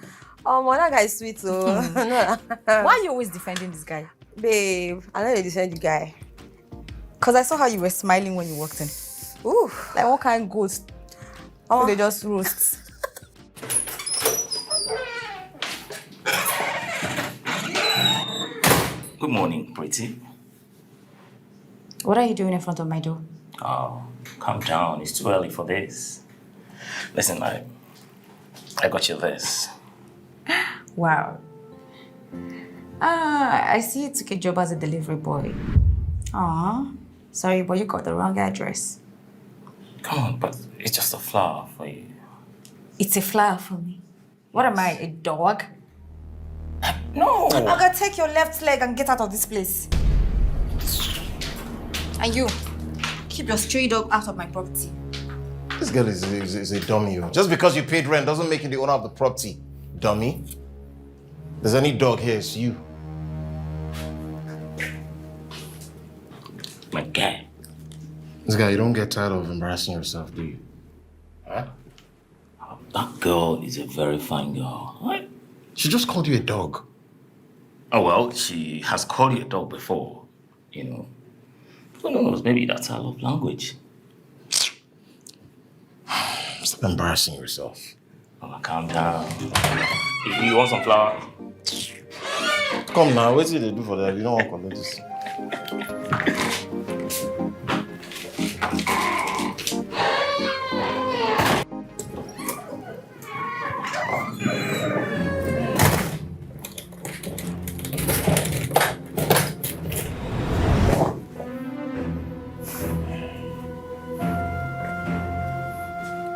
F: guy is sweet, so.
B: Why are you always defending this guy?
F: Babe, I know they defend the guy.
B: Because I saw how you were smiling when you walked in.
F: Ooh.
B: Like what kind of ghost? They just roast.
G: Good morning, pretty.
B: What are you doing in front of my door?
G: Oh, calm down. It's too early for this. Listen, I got you this.
B: Wow. I see you took a job as a delivery boy. Aw. Sorry, but you got the wrong address.
G: Come on, but it's just a flower for you.
B: It's a flower for me. What am I, a dog?
G: No!
B: I'm gonna take your left leg and get out of this place. And you, keep your stray dog out of my property.
A: This girl is a dummy. Just because you paid rent doesn't make you the owner of the property, dummy. If there's any dog here, it's you.
G: My guy.
A: This guy, you don't get tired of embarrassing yourself, do you? Huh?
G: That girl is a very fine girl. Right?
A: She just called you a dog.
G: Oh, well, she has called you a dog before, you know. Who knows? Maybe that's her love language.
A: Stop embarrassing yourself.
G: Oh, calm down. You want some flowers?
A: Come now, what did they do for that? You don't want to collect this.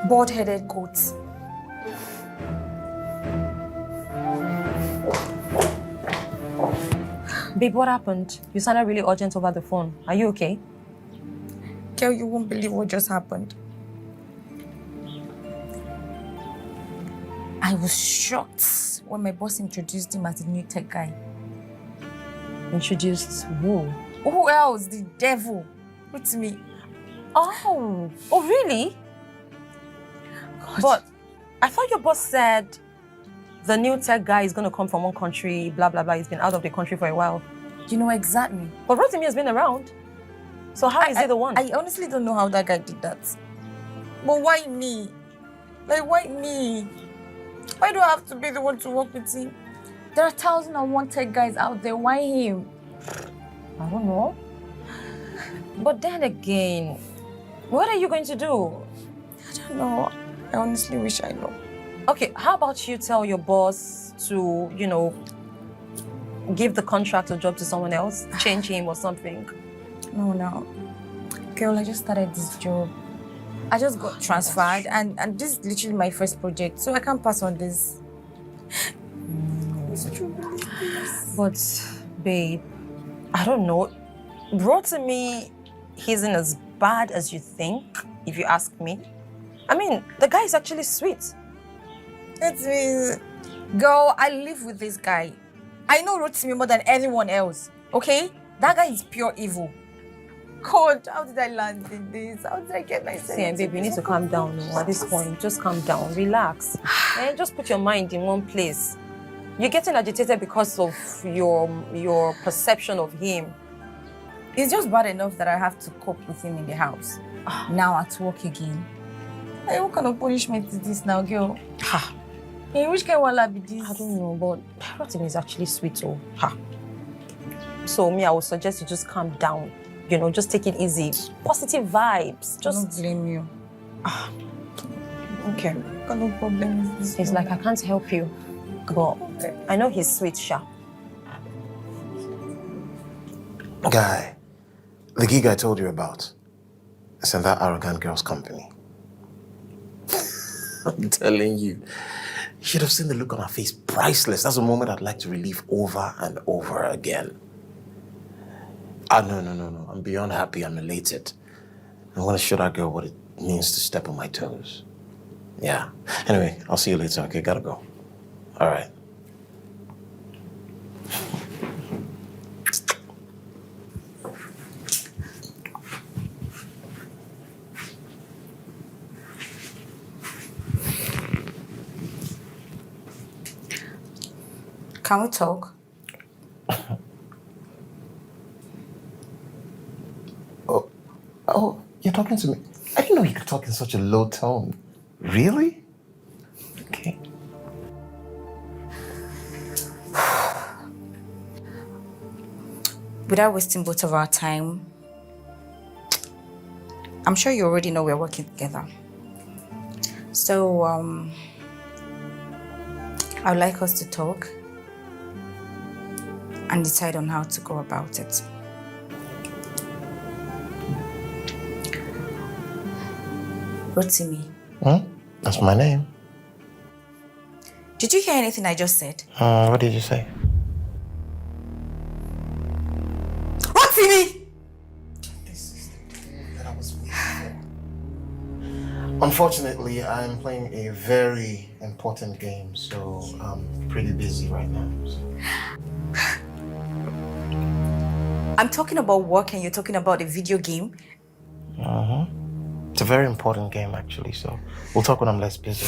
B: Bald-headed goats.
F: Babe, what happened? You sounded really urgent over the phone. Are you okay?
B: Girl, you won't believe what just happened. I was shocked when my boss introduced him as the new tech guy.
F: Introduced who?
B: Who else? The devil. With me.
F: Oh, really?
B: God.
F: But I thought your boss said the new tech guy is going to come from one country, blah, blah, blah. He's been out of the country for a while.
B: You know exactly.
F: But Rotimi has been around. So how is he the one?
B: I honestly don't know how that guy did that. But why me? Like, why me? Why do I have to be the one to work with him? There are 1,001 tech guys out there. Why him?
F: I don't know. But then again, what are you going to do?
B: I don't know. I honestly wish I know.
F: Okay, how about you tell your boss to, you know, give the contract or job to someone else, change him or something?
B: No. Girl, I just started this job. I just got transferred and this is literally my first project, so I can't pass on this.
F: But, babe, I don't know. Rotimi isn't as bad as you think, if you ask me. I mean, the guy is actually sweet.
B: It means, girl, I live with this guy. I know Rotimi more than anyone else, okay? That guy is pure evil. God, how did I land in this? How did I get myself?
F: See, babe, you need to calm down at this point. Just calm down, relax. And just put your mind in one place. You're getting agitated because of your perception of him.
B: It's just bad enough that I have to cope with him in the house. Now at work again. Hey, what kind of punishment is this now, girl? Hey, which kind will I be this?
F: I don't know, but Rotimi is actually sweet, oh. So me, I would suggest you just calm down. You know, just take it easy. Positive vibes. Just
B: I don't blame you.
F: Okay.
B: What kind of problem is this?
F: It's like I can't help you. But I know he's sweet, Sha.
A: Guy, the gig I told you about. It's in that arrogant girl's company. I'm telling you. You should have seen the look on her face. Priceless. That's a moment I'd like to relive over and over again. No. I'm beyond happy. I'm elated. I'm going to show that girl what it means to step on my toes. Yeah. Anyway, I'll see you later. Okay, gotta go. All right.
B: Can we talk?
A: Oh, you're talking to me? I didn't know you could talk in such a low tone. Really? Okay.
B: Without wasting both of our time, I'm sure you already know we're working together. So, I'd like us to talk and decide on how to go about it. Rotimi.
A: That's my name.
B: Did you hear anything I just said?
A: What did you say?
B: Rotimi!
A: This is the thing that I was waiting for. Unfortunately, I'm playing a very important game, so I'm pretty busy right now. So.
B: I'm talking about work and you're talking about a video game.
A: It's a very important game, actually, so we'll talk when I'm less busy.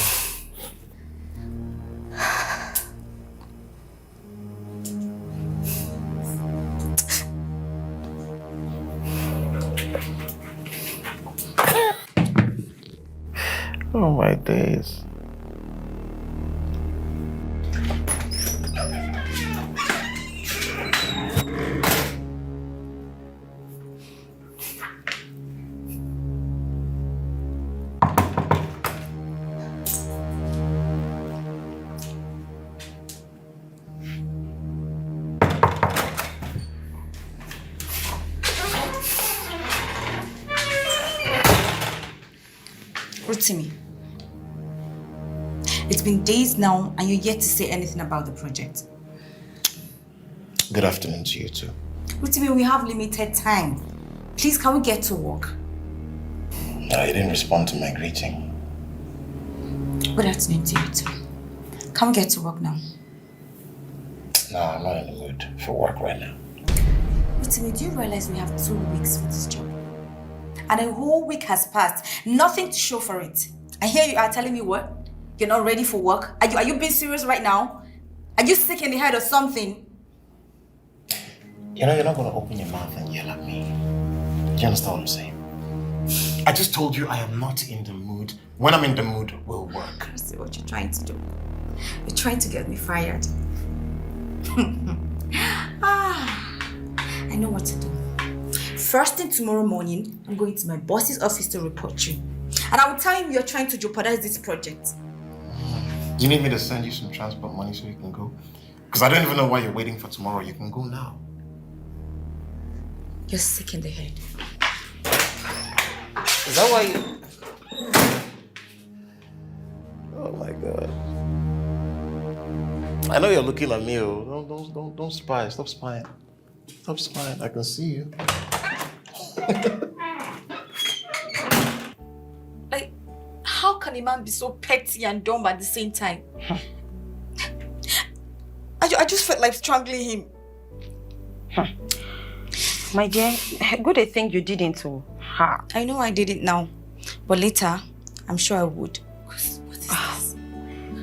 A: Oh my days.
B: Rotimi, it's been days now and you're yet to say anything about the project.
A: Good afternoon to you too.
B: Rotimi, we have limited time. Please, can we get to work?
A: No, you didn't respond to my greeting.
B: Good afternoon to you too. Can we get to work now?
A: No, I'm not in the mood for work right now.
B: Rotimi, do you realize we have 2 weeks for this job? And a whole week has passed. Nothing to show for it. And here you are telling me what? You're not ready for work? Are you being serious right now? Are you sick in the head or something?
A: You know, you're not going to open your mouth and yell at me. Do you understand what I'm saying? I just told you I am not in the mood. When I'm in the mood, we'll work.
B: I see what you're trying to do. You're trying to get me fired. I know what to do. First thing tomorrow morning, I'm going to my boss's office to report you. And I will tell him you're trying to jeopardize this project.
A: You need me to send you some transport money so you can go? Because I don't even know why you're waiting for tomorrow. You can go now.
B: You're sick in the head.
A: Is that why you... Oh my God. I know you're looking at me. Don't spy. Stop spying. Stop spying. I can see you.
B: Like, how can a man be so petty and dumb at the same time? I just felt like strangling him.
F: My dear, good a thing you didn't to her.
B: I know I didn't now, but later, I'm sure I would. What is this?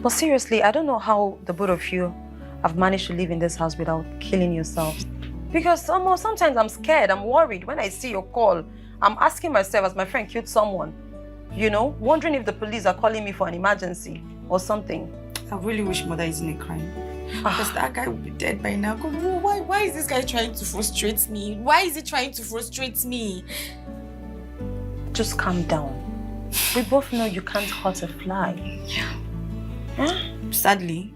F: But seriously, I don't know how the both of you have managed to live in this house without killing yourselves. Because sometimes I'm scared, I'm worried. When I see your call, I'm asking myself, has my friend killed someone? You know, wondering if the police are calling me for an emergency or something.
B: I really wish mother isn't crying. Because that guy would be dead by now. Why is this guy trying to frustrate me? Why is he trying to frustrate me?
F: Just calm down. We both know you can't hurt a fly.
B: Yeah. Huh? Sadly.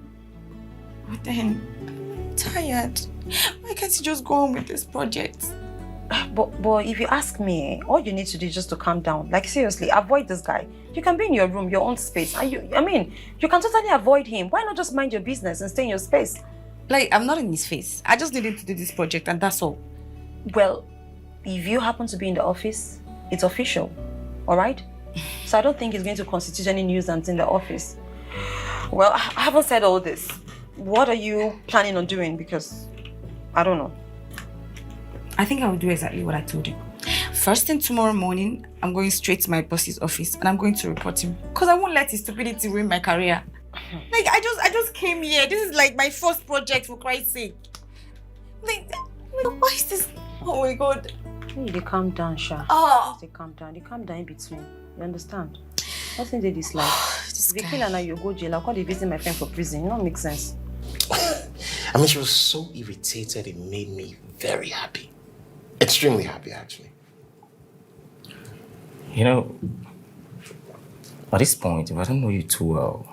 B: But then, I'm tired. Why can't you just go on with this project?
F: But if you ask me, all you need to do is just to calm down. Like seriously, avoid this guy. You can be in your room, your own space. And you can totally avoid him. Why not just mind your business and stay in your space?
B: Like, I'm not in his face. I just needed to do this project and that's all.
F: Well, if you happen to be in the office, it's official. All right? So I don't think it's going to constitute any nuisance in the office. Well, I haven't said all this. What are you planning on doing? Because I don't know.
B: I think I will do exactly what I told you. First thing tomorrow morning, I'm going straight to my boss's office and I'm going to report him. Because I won't let his stupidity ruin my career. Like, I just came here. This is like my first project, for Christ's sake. Like, why is this? Oh my God.
F: They calm down, Sha.
B: Oh.
F: They calm down. They calm down in between. You understand? Nothing they dislike.
B: This
F: If they
B: guy.
F: kill her now, you go jail. I'll call the visit my friend for prison. It don't make sense.
A: I mean, she was so irritated, it made me very happy. Extremely happy, actually.
G: You know, at this point, if I don't know you too well,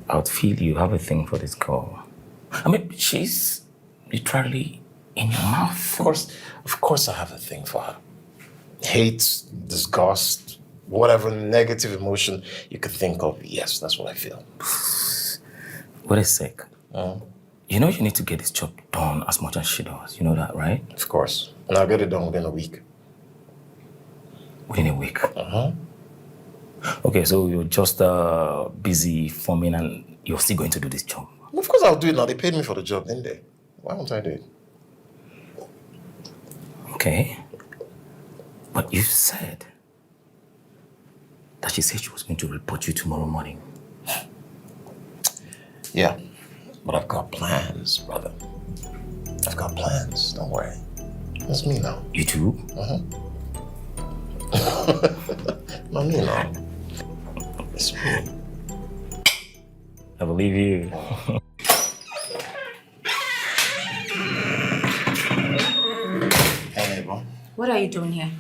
G: I would feel you have a thing for this girl. I mean, she's literally in your mouth.
A: Of course I have a thing for her. Hate, disgust, whatever negative emotion you could think of, yes, that's what I feel.
G: Wait a sec. You know you need to get this job done as much as she does. You know that, right?
A: Of course. And I'll get it done within a week.
G: Within a week?
A: Uh-huh.
G: Okay, so you're just busy forming and you're still going to do this job?
A: Of course I'll do it now. They paid me for the job, didn't they? Why won't I do it?
G: Okay. But you said that she said she was going to report you tomorrow morning.
A: Yeah. But I've got plans, brother. I've got plans. Don't worry. It's me now.
G: You do?
A: Not me now. It's me.
G: I believe you.
A: Hey, neighbor.
F: What are you doing here?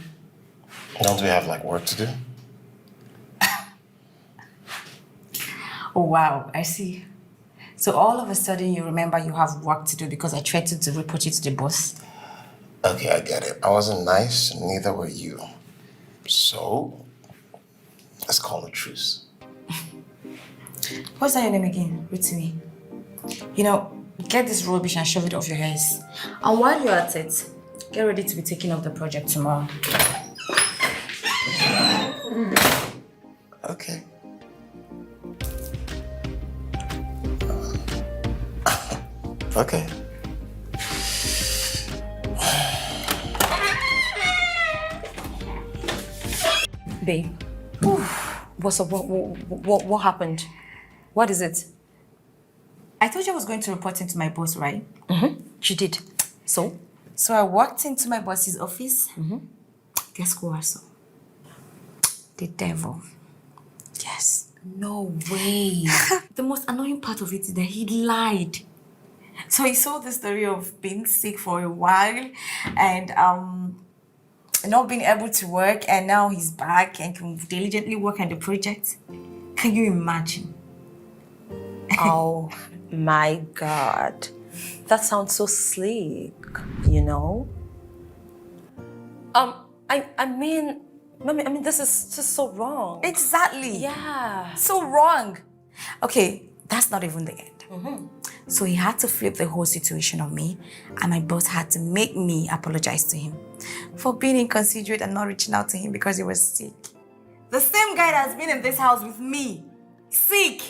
A: Don't we have, like, work to do?
B: Oh, wow. I see. So all of a sudden you remember you have work to do because I threatened to report you to the boss?
A: Okay, I get it. I wasn't nice, and neither were you. So, let's call a truce.
B: What's that your name again? Rotimi. You know, get this rubbish and shove it off your heads. And while you're at it, get ready to be taking up the project tomorrow.
A: Okay. Okay.
F: Babe, what's up? What happened? What is it?
B: I told you I was going to report into my boss, right?
F: She did. So?
B: So I walked into my boss's office. Guess who I saw? The devil. Yes.
F: No way.
B: The most annoying part of it is that he lied. So he told the story of being sick for a while and not being able to work, and now he's back and can diligently work on the project. Can you imagine?
F: Oh my God. That sounds so slick, you know? I mean, this is just so wrong.
B: Exactly.
F: Yeah.
B: So wrong. Okay, that's not even the end. So he had to flip the whole situation on me, and my boss had to make me apologize to him for being inconsiderate and not reaching out to him because he was sick. The same guy that's been in this house with me, sick.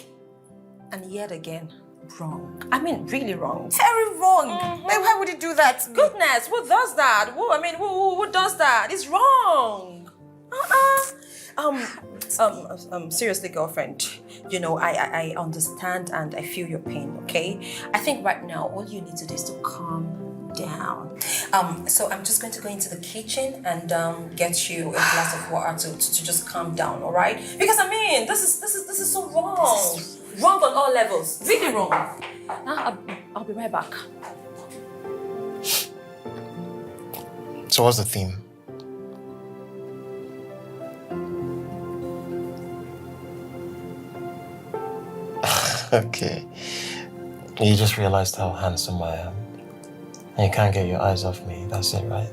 F: And yet again, wrong. I mean, really wrong.
B: Very wrong. Like, why would he do that to me?
F: Goodness, who does that? Who does that? It's wrong. Seriously, girlfriend, you know, I understand and I feel your pain, okay? I think right now, all you need to do is to calm down. So I'm just going to go into the kitchen and get you a glass of water to just calm down, all right? Because I mean, this is so wrong. Wrong on all levels. Really wrong. I'll be right back.
A: So what's the theme? Okay. You just realized how handsome I am. And you can't get your eyes off me. That's it, right?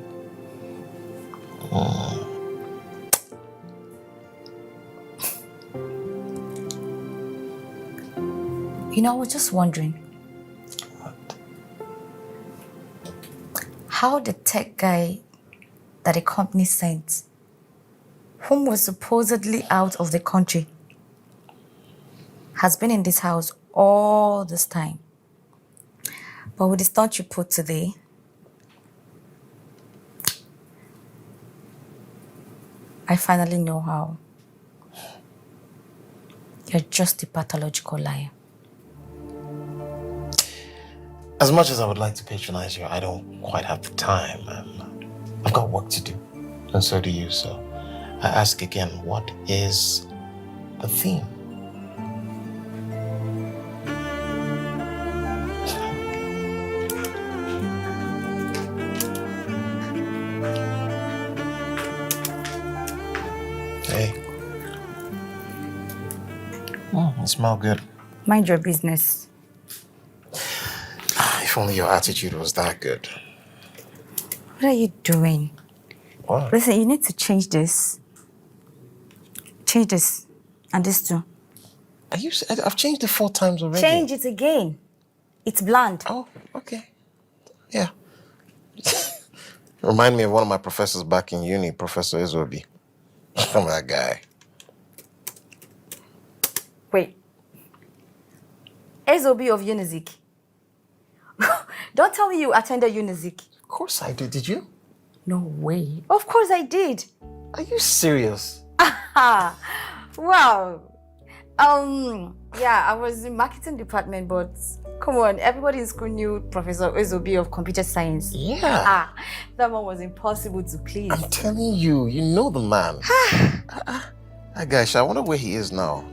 F: You know, I was just wondering.
A: What?
F: How the tech guy that the company sent, whom was supposedly out of the country, has been in this house all this time. But with the stunt you put today, I finally know how. You're just a pathological liar.
A: As much as I would like to patronize you, I don't quite have the time. I've got work to do, and so do you. So I ask again, what is the theme? Hey. You smell good.
F: Mind your business.
A: If only your attitude was that good.
F: What are you doing?
A: What?
F: Listen, you need to change this. Change this. And this too.
A: I've changed it 4 times already.
F: Change it again. It's bland.
A: Oh, okay. Yeah. Remind me of one of my professors back in uni, Professor Ebube. I'm that guy.
F: Wait. Ebube of Unizik. Don't tell me you attended Unizik.
A: Of course I did. Did you?
F: No way. Of course I did.
A: Are you serious?
F: Wow. Yeah, I was in marketing department, but come on, everybody in school knew Professor Ebube of computer science.
A: Yeah.
F: That one was impossible to please.
A: I'm telling you, you know the man. That guy, I wonder where he is now.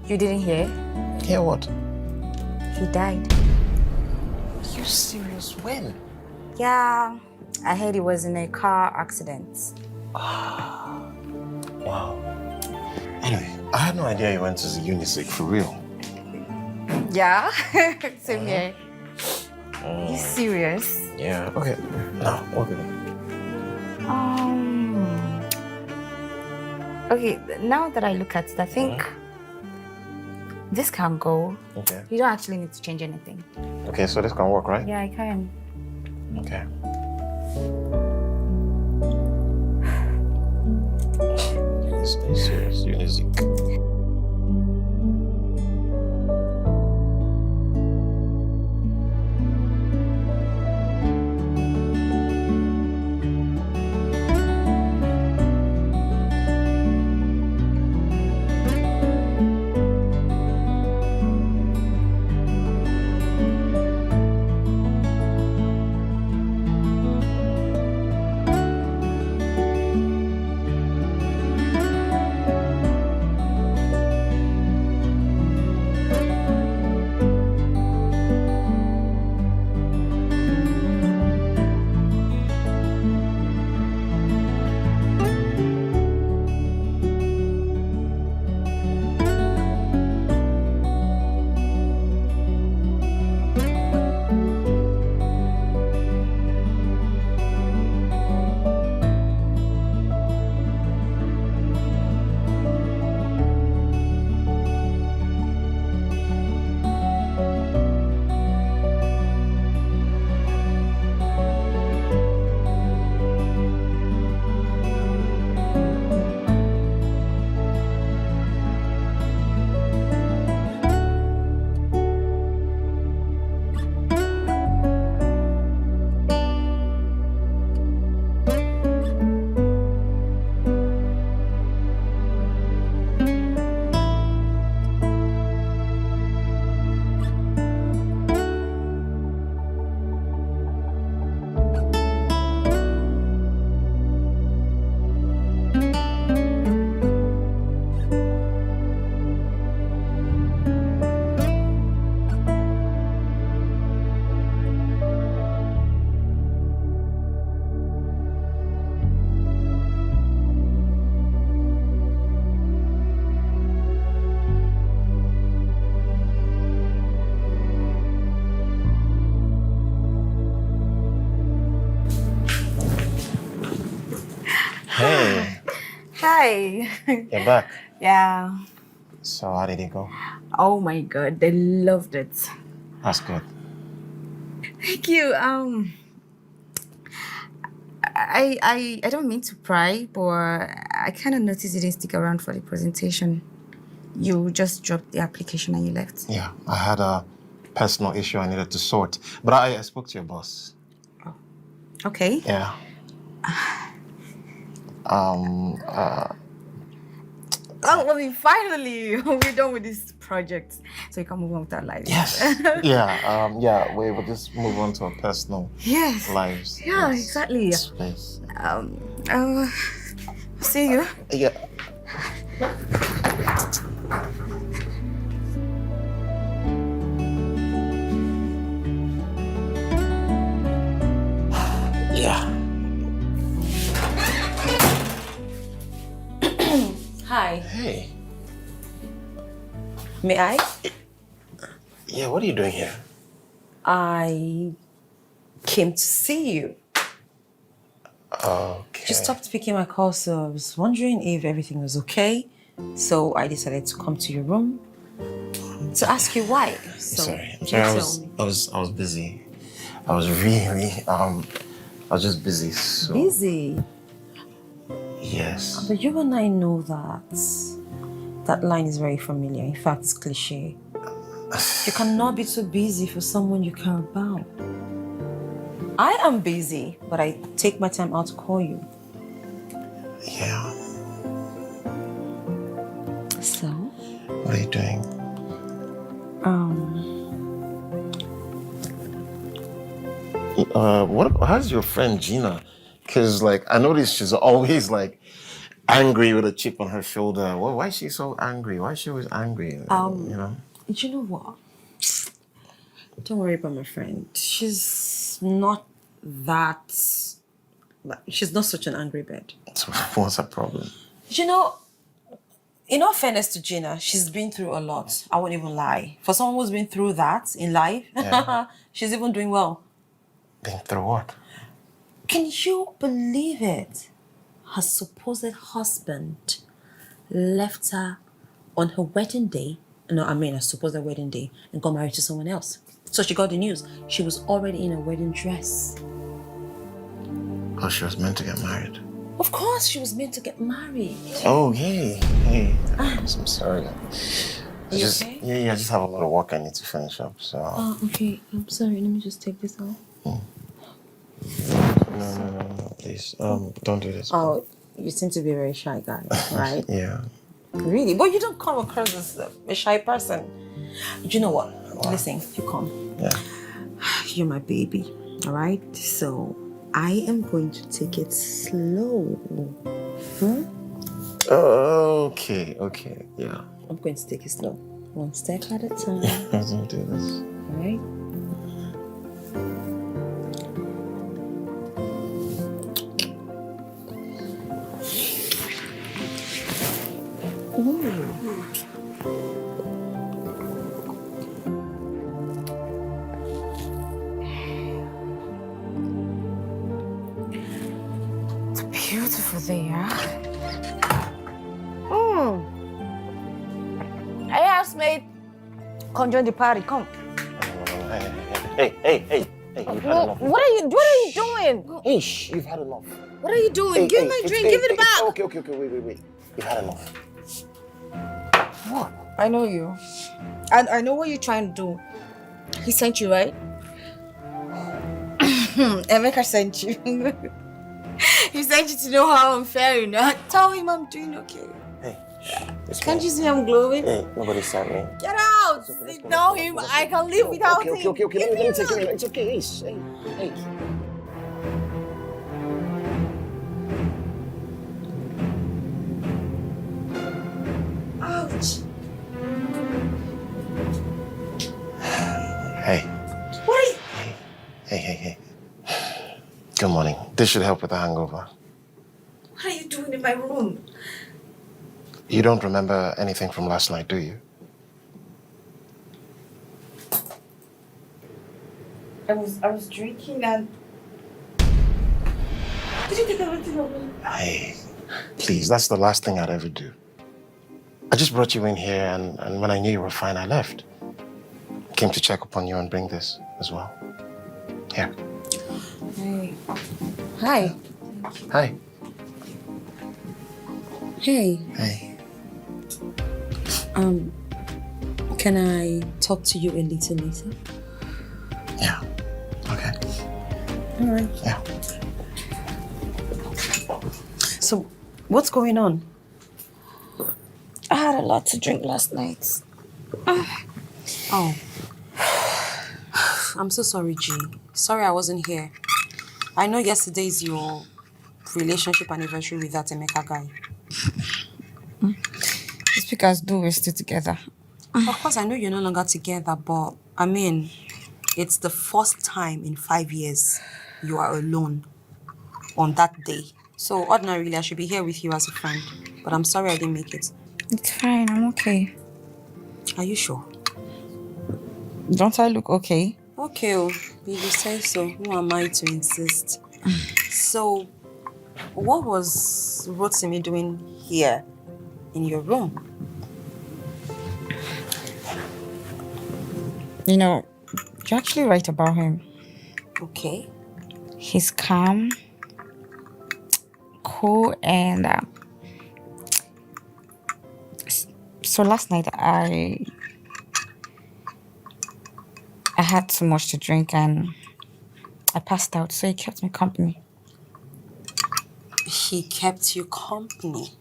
F: You didn't hear?
A: Hear what?
F: He died.
A: Are you serious? When?
F: Yeah, I heard he was in a car accident.
A: Wow. Anyway, I had no idea you went to the Unizik for real.
F: Yeah? Same here. You serious?
A: Yeah, okay. No, okay.
F: Okay, now that I look at it, I think this can go.
A: Okay.
F: You don't actually need to change anything.
A: Okay, so this can work, right?
F: Yeah, I can.
A: Okay. Are you serious? Unizik.
B: Hi.
A: You're back.
B: Yeah.
A: So how did it go?
B: Oh my God, they loved it.
A: That's good.
B: Thank you. I don't mean to pry, but I kind of noticed you didn't stick around for the presentation. You just dropped the application and you left.
A: Yeah, I had a personal issue I needed to sort, but I spoke to your boss.
B: Okay.
A: Yeah.
B: Oh, I mean, finally, we're done with this project, so you can move on with our lives.
A: Yes. Yeah. We will just move on to our personal
B: Yes.
A: lives.
B: Yeah,
A: Yes.
B: exactly.
A: Yes.
B: See you.
A: Yeah. Yeah.
F: Hi.
A: Hey.
F: May I?
A: Yeah, what are you doing here?
F: I came to see you.
A: Okay.
F: You stopped picking my call, so I was wondering if everything was okay. So I decided to come to your room to ask you why. So
A: I'm sorry. I was busy. I was really I was just busy. So
F: busy.
A: yes.
F: But you and I know that line is very familiar. In fact, it's cliche. You cannot be too busy for someone you care about. I am busy, but I take my time out to call you.
A: Yeah.
F: So?
A: What are you doing? How's your friend Gina? Cause like I noticed she's always like angry with a chip on her shoulder. Why is she so angry? Why is she always angry? You know?
F: You know what? Don't worry about my friend. She's not such an angry bird.
A: So what's her problem?
F: You know, in all fairness to Gina, she's been through a lot. I won't even lie. For someone who's been through that in life,
A: Yeah.
F: she's even doing well.
A: Been through what?
F: Can you believe it? Her supposed husband left her on her wedding day. No, I mean her supposed wedding day, and got married to someone else. So she got the news. She was already in a wedding dress.
A: Oh, she was meant to get married.
F: Of course, she was meant to get married.
A: Oh, hey. I'm sorry.
F: You okay?
A: Yeah, I just have a lot of work I need to finish up, so...
F: Oh, okay. I'm sorry. Let me just take this out.
A: No, please. Don't do this.
F: Oh, you seem to be a very shy guy, right?
A: Yeah.
F: Really? But you don't come across as a shy person. You know what? Listen, you come.
A: Yeah.
F: You're my baby, all right? So I am going to take it slow.
A: Okay, yeah.
F: I'm going to take it slow. One step at a time.
A: Don't do this.
F: All right?
B: It's beautiful there. Hey, housemate. Come join the party. Come.
A: Hey, you've had enough.
B: What are you doing?
A: Hey, shh, you've had enough.
B: What are you doing? Give me my drink. Give it back.
A: Okay, wait. You've had enough. What?
B: I know you. I know what you're trying to do. He sent you, right? Emeka sent you. He sent you to know how I'm faring. Tell him I'm doing okay.
A: Hey,
B: Can't you see I'm glowing?
A: Hey, nobody sent me.
B: Get out! Know him. I can live without him.
A: Okay. Let me take it. It's okay. Hey.
B: Ouch.
A: Hey.
B: What?
A: Hey. Good morning. This should help with the hangover.
B: What are you doing in my room?
A: You don't remember anything from last night, do you?
B: I was drinking and... Did you take everything away?
A: Hey, Please, that's the last thing I'd ever do. I just brought you in here, and when I knew you were fine, I left. Came to check upon you and bring this as well. Here.
F: Hey. Hi.
A: Hi.
F: Hey.
A: Hey.
F: Can I talk to you a little later?
A: Yeah. Okay.
F: All right.
A: Yeah.
F: So, what's going on?
B: I had a lot to drink last night.
F: Oh. I'm so sorry, G. Sorry I wasn't here. I know yesterday is your relationship anniversary with that Emeka guy.
B: It's because we're still together.
F: Of course, I know you're no longer together, but I mean, it's the first time in 5 years you are alone on that day. So ordinarily, I should be here with you as a friend, but I'm sorry I didn't make it.
B: It's fine, I'm okay.
F: Are you sure?
B: Don't I look okay?
F: Okay, oh, if you say so, who am I to insist? So, what was Rotimi doing here in your room?
B: You know, you're actually right about him.
F: Okay.
B: He's calm, cool, and so last night I had too much to drink and I passed out, so he kept me company.
F: He kept you company.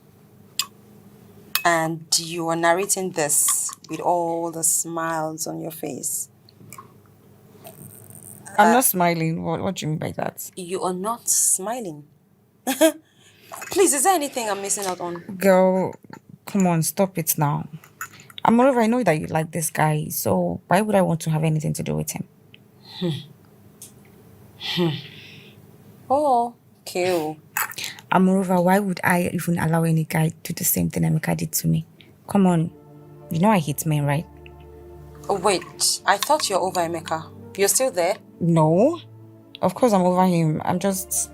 F: And you are narrating this with all the smiles on your face.
B: I'm not smiling. What do you mean by that?
F: You are not smiling. Please, is there anything I'm missing out on?
B: Girl, come on, stop it now. Moreover, I know that you like this guy, so why would I want to have anything to do with him?
F: Oh, okay.
B: Moreover, why would I even allow any guy to do the same thing Emeka did to me? Come on, you know I hate men, right?
F: Oh, wait, I thought you're over Emeka. You're still there?
B: No, of course I'm over him. I'm just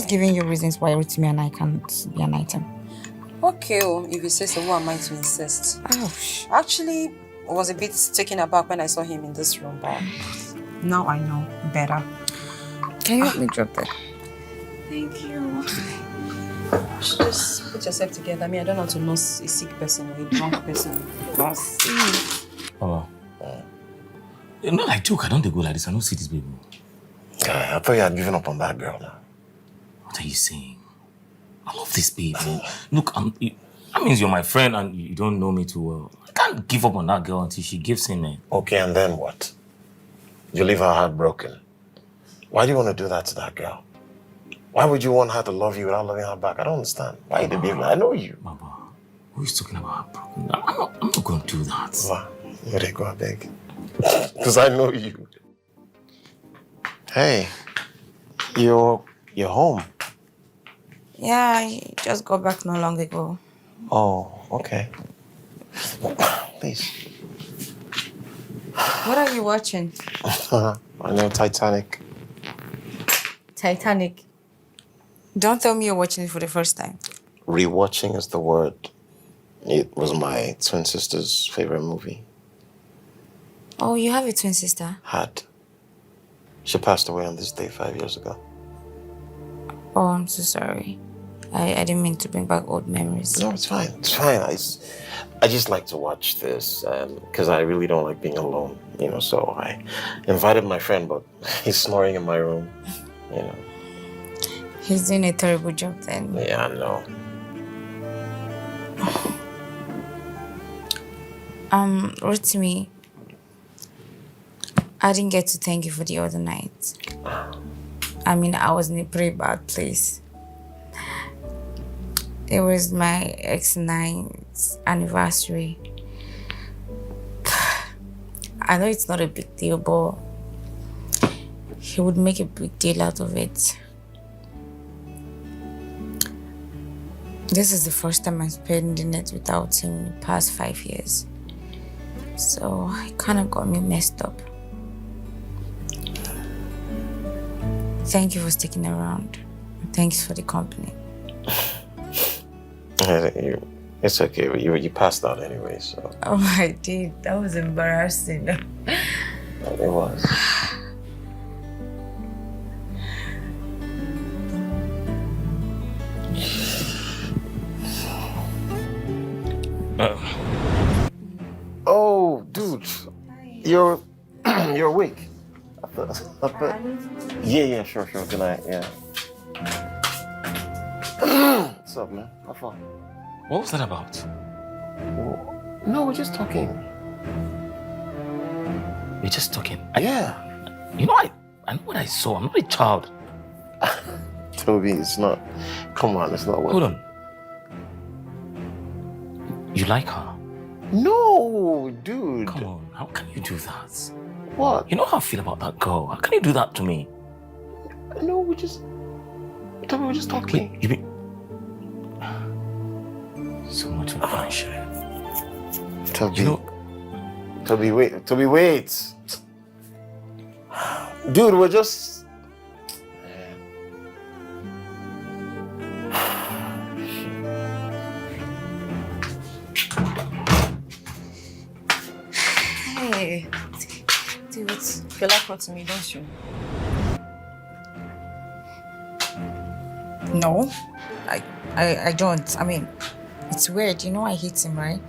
B: giving you reasons why Rotimi and I can't be an item.
F: Okay, if you say so, who am I to insist?
B: Ouch.
F: Actually, I was a bit taken aback when I saw him in this room, but now I know better.
B: Can you help me drop that?
F: Thank you. You should just put yourself together. I mean, I don't know how to nurse a sick person or a drunk person.
G: Oh. No, like joke, I don't go like this. I don't see this baby.
A: I thought you had given up on that girl now.
G: What are you saying? I love this baby. Look, that means you're my friend and you don't know me too well. I can't give up on that girl until she gives in, man.
A: Okay, and then what? You leave her heartbroken. Why do you want to do that to that girl? Why would you want her to love you without loving her back? I don't understand. Why you behave like I know you.
G: Baba, who is talking about heartbroken? I'm not going to do that.
A: Baba, where they go, I beg. Because I know you. Hey, you're home.
B: Yeah, I just got back not long ago.
A: Oh, okay. Please.
B: What are you watching?
A: I know Titanic.
B: Titanic. Don't tell me you're watching it for the first time.
A: Rewatching is the word. It was my twin sister's favorite movie.
B: Oh, you have a twin sister?
A: Had. She passed away on this day 5 years ago.
B: Oh, I'm so sorry. I didn't mean to bring back old memories.
A: No, it's fine. It's fine. I just like to watch this because I really don't like being alone, so I invited my friend, but he's snoring in my room,
B: He's doing a terrible job then.
A: Yeah, I know.
B: Rotimi, I didn't get to thank you for the other night. I mean, I was in a pretty bad place. It was my ex-9's anniversary. I know it's not a big deal, but he would make a big deal out of it. This is the first time I'm spending it without him in the past 5 years. So it kind of got me messed up. Thank you for sticking around. Thanks for the company.
A: It's okay. You passed out anyway, so.
B: Oh, I did. That was embarrassing.
A: It was. Oh, dude, you're awake. Yeah, sure. Good night. Yeah. What's up, man? How far?
G: What was that about?
A: No, we're just talking.
G: We're just talking.
A: Yeah.
G: You know, I know what I saw. I'm not a child.
A: Toby, it's not. Come on, it's not what.
G: Hold on. You like her?
A: No, dude.
G: Come on, how can you do that?
A: What?
G: You know how I feel about that girl. How can you do that to me?
A: No, Toby, we're just talking.
G: Wait, you mean... So much affection.
A: Toby.
G: You know...
A: Toby, wait. Dude, we're just...
B: Hey. Dude, you like Rotimi, don't you? No, I don't. I mean, it's weird. You know I hate him, right?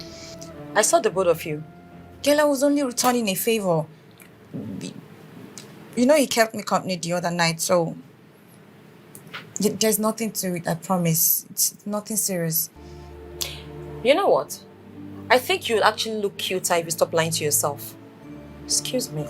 B: I saw the both of you. Girl, I was only returning a favor. You know he kept me company the other night, so... There's nothing to it, I promise. It's nothing serious.
F: You know what? I think you'll actually look cuter if you stop lying to yourself. Excuse me.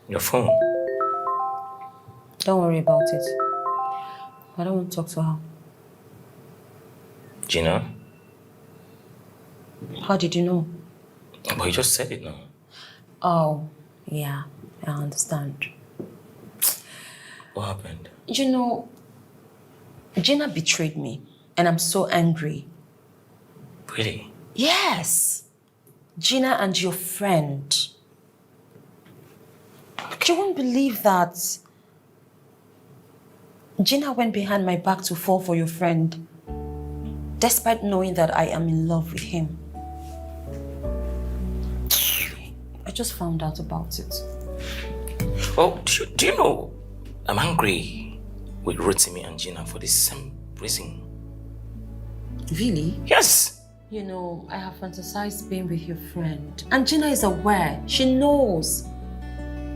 G: Your phone?
F: Don't worry about it. I don't want to talk to her.
G: Gina?
F: How did you know?
G: But you just said it now.
F: Oh, yeah, I understand.
G: What happened?
F: You know, Gina betrayed me, and I'm so angry.
G: Really?
F: Yes! Gina and your friend. You won't believe that. Gina went behind my back to fall for your friend, despite knowing that I am in love with him. I just found out about it.
G: Well, do you know, I'm angry with Rotimi and Gina for the same reason.
F: Really?
G: Yes!
F: You know, I have fantasized being with your friend. And Gina is aware. She knows.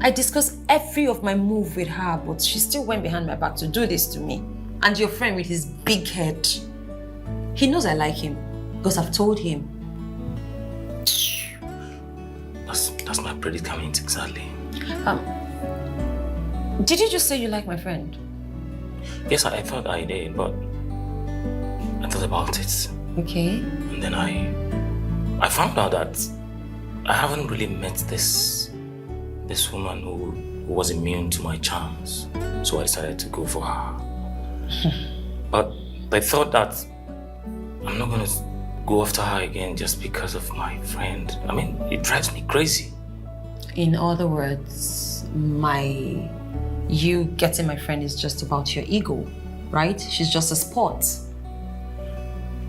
F: I discussed every of my move with her, but she still went behind my back to do this to me. And your friend with his big head. He knows I like him, because I've told him.
G: That's my predicament, exactly.
F: Did you just say you like my friend?
G: Yes, I thought I did, but I thought about it.
F: Okay.
G: And then I found out that I haven't really met this woman who was immune to my charms. So I decided to go for her. But I thought that I'm not going to go after her again just because of my friend. I mean, it drives me crazy.
F: In other words, you getting my friend is just about your ego, right? She's just a sport.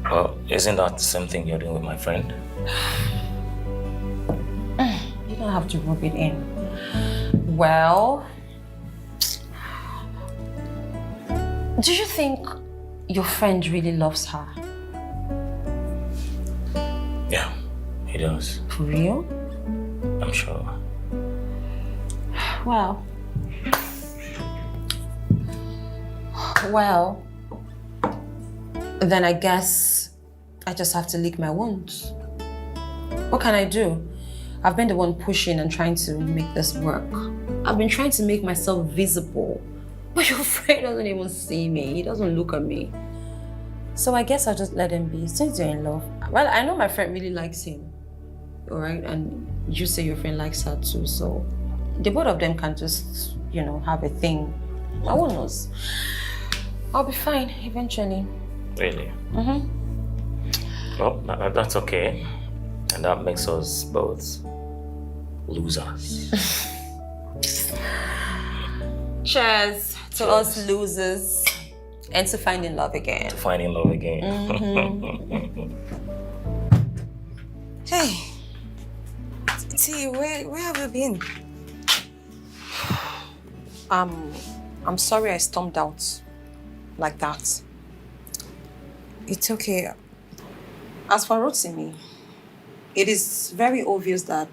G: Well, isn't that the same thing you're doing with my friend?
F: You don't have to rub it in. Well, do you think your friend really loves her?
G: Yeah, he does.
F: For real?
G: I'm sure.
F: Well, then I guess I just have to lick my wounds. What can I do? I've been the one pushing and trying to make this work. I've been trying to make myself visible. But your friend doesn't even see me. He doesn't look at me. So I guess I'll just let him be. Since you're in love. Well, I know my friend really likes him. Alright? And you say your friend likes her too. So the both of them can just, have a thing. No one knows. I'll be fine eventually.
G: Really?
F: Mm-hmm.
G: Well, that's okay. And that makes us both losers.
F: Cheers to us losers and to finding love again.
G: Finding love again.
B: Hey, T, where have you been?
F: I'm sorry I stormed out like that.
B: It's okay.
F: As for Rotimi, it is very obvious that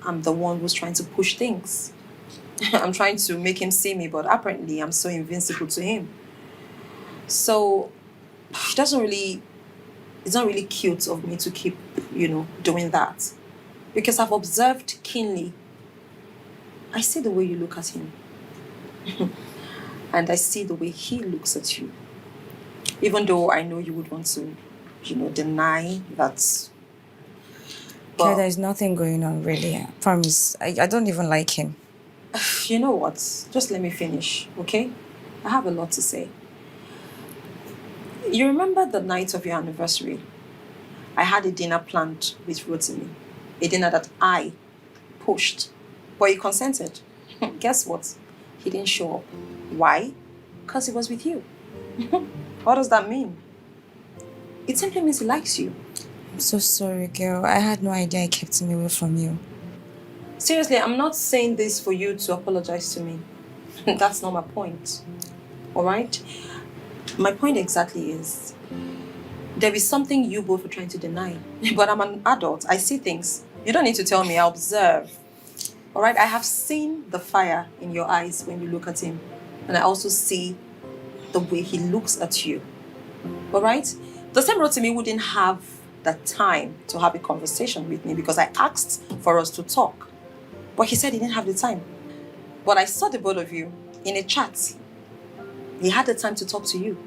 F: I'm the one who's trying to push things. I'm trying to make him see me, but apparently I'm so invincible to him. So it's not really cute of me to keep, doing that. Because I've observed keenly. I see the way you look at him. And I see the way he looks at you. Even though I know you would want to, deny that.
B: But there's nothing going on, really. I promise. I don't even like him.
F: You know what? Just let me finish, okay? I have a lot to say. You remember the night of your anniversary? I had a dinner planned with Rotimi. A dinner that I pushed. But he consented. Guess what? He didn't show up. Why? Because he was with you. What does that mean? It simply means he likes you.
B: I'm so sorry, girl. I had no idea I kept him away from you.
F: Seriously, I'm not saying this for you to apologize to me. That's not my point. All right? My point exactly is there is something you both are trying to deny. But I'm an adult. I see things. You don't need to tell me. I observe. All right? I have seen the fire in your eyes when you look at him. And I also see the way he looks at you. All right? The same Rotimi wouldn't have the time to have a conversation with me because I asked for us to talk. But he said he didn't have the time. But I saw the both of you in a chat. He had the time to talk to you.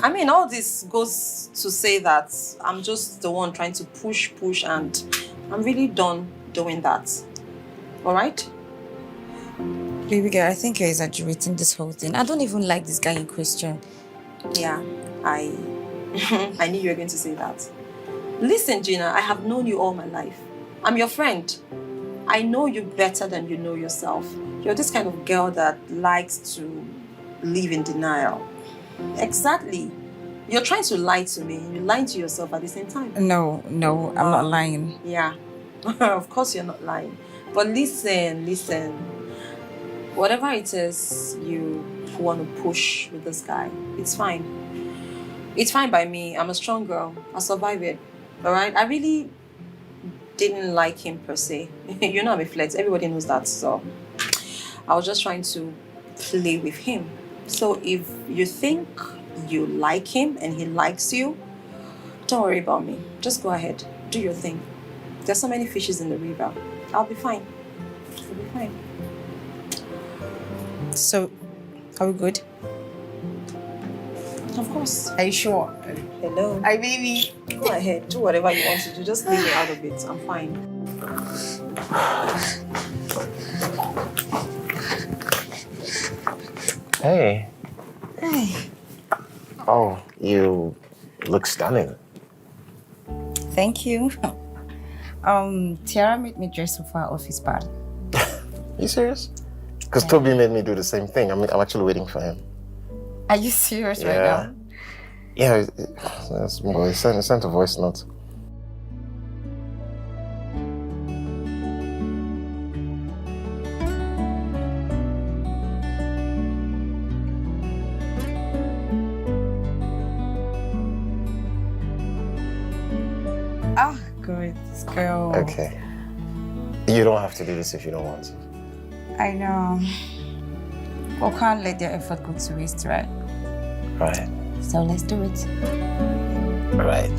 F: I mean, all this goes to say that I'm just the one trying to push, and I'm really done doing that. All right?
B: Baby girl, I think you're exaggerating this whole thing. I don't even like this guy in question.
F: Yeah, I knew you were going to say that. Listen, Gina, I have known you all my life. I'm your friend. I know you better than you know yourself. You're this kind of girl that likes to live in denial. Exactly. You're trying to lie to me. You're lying to yourself at the same time.
B: No, I'm not lying.
F: Yeah, of course you're not lying. But listen. Whatever it is you want to push with this guy, it's fine. It's fine by me. I'm a strong girl. I'll survive it. All right? I really didn't like him per se. You know I'm a flex. Everybody knows that. So I was just trying to play with him. So if you think you like him and he likes you, don't worry about me. Just go ahead. Do your thing. There's so many fishes in the river. I'll be fine. I'll be fine.
B: So, are we good?
F: Of course.
B: Are you sure?
F: Hello.
B: Hi, baby.
F: Go ahead. Do whatever you want to do. Just leave me out of it. I'm fine.
A: Hey.
B: Hey.
A: Oh, you look stunning.
B: Thank you. Tiara made me dress up for our office party.
A: You serious? Because Toby made me do the same thing. I'm actually waiting for him.
B: Are you serious right now?
A: Yeah, he sent a voice note.
B: Oh, good. This girl.
A: Okay. You don't have to do this if you don't want to.
B: I know. We can't let their effort go to waste, right?
A: Right.
B: So let's do it.
A: Right.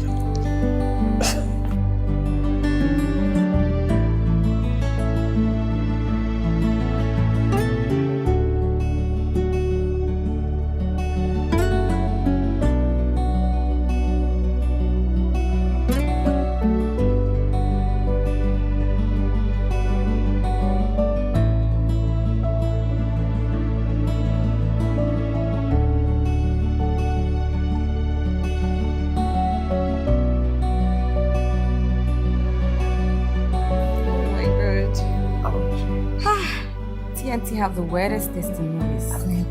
B: TNT have the weirdest taste in movies.
A: I mean,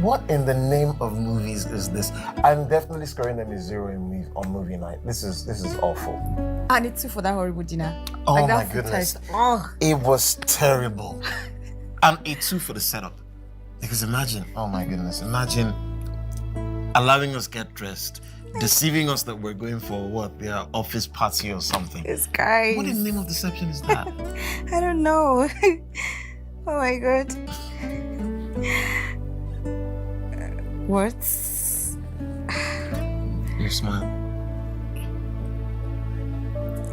A: what in the name of movies is this? I'm definitely scoring them a 0 on movie night. This is awful.
B: And it's 2 for that horrible dinner.
A: Oh
B: like
A: my
B: that food
A: goodness.
B: type. Oh.
A: It was terrible. And a 2 for the setup. Because imagine, oh my goodness, imagine allowing us get dressed, deceiving us that we're going for what, their office party or something.
B: This guy.
A: What in the name of deception is that?
B: I don't know. Oh my god. What?
A: Your smile.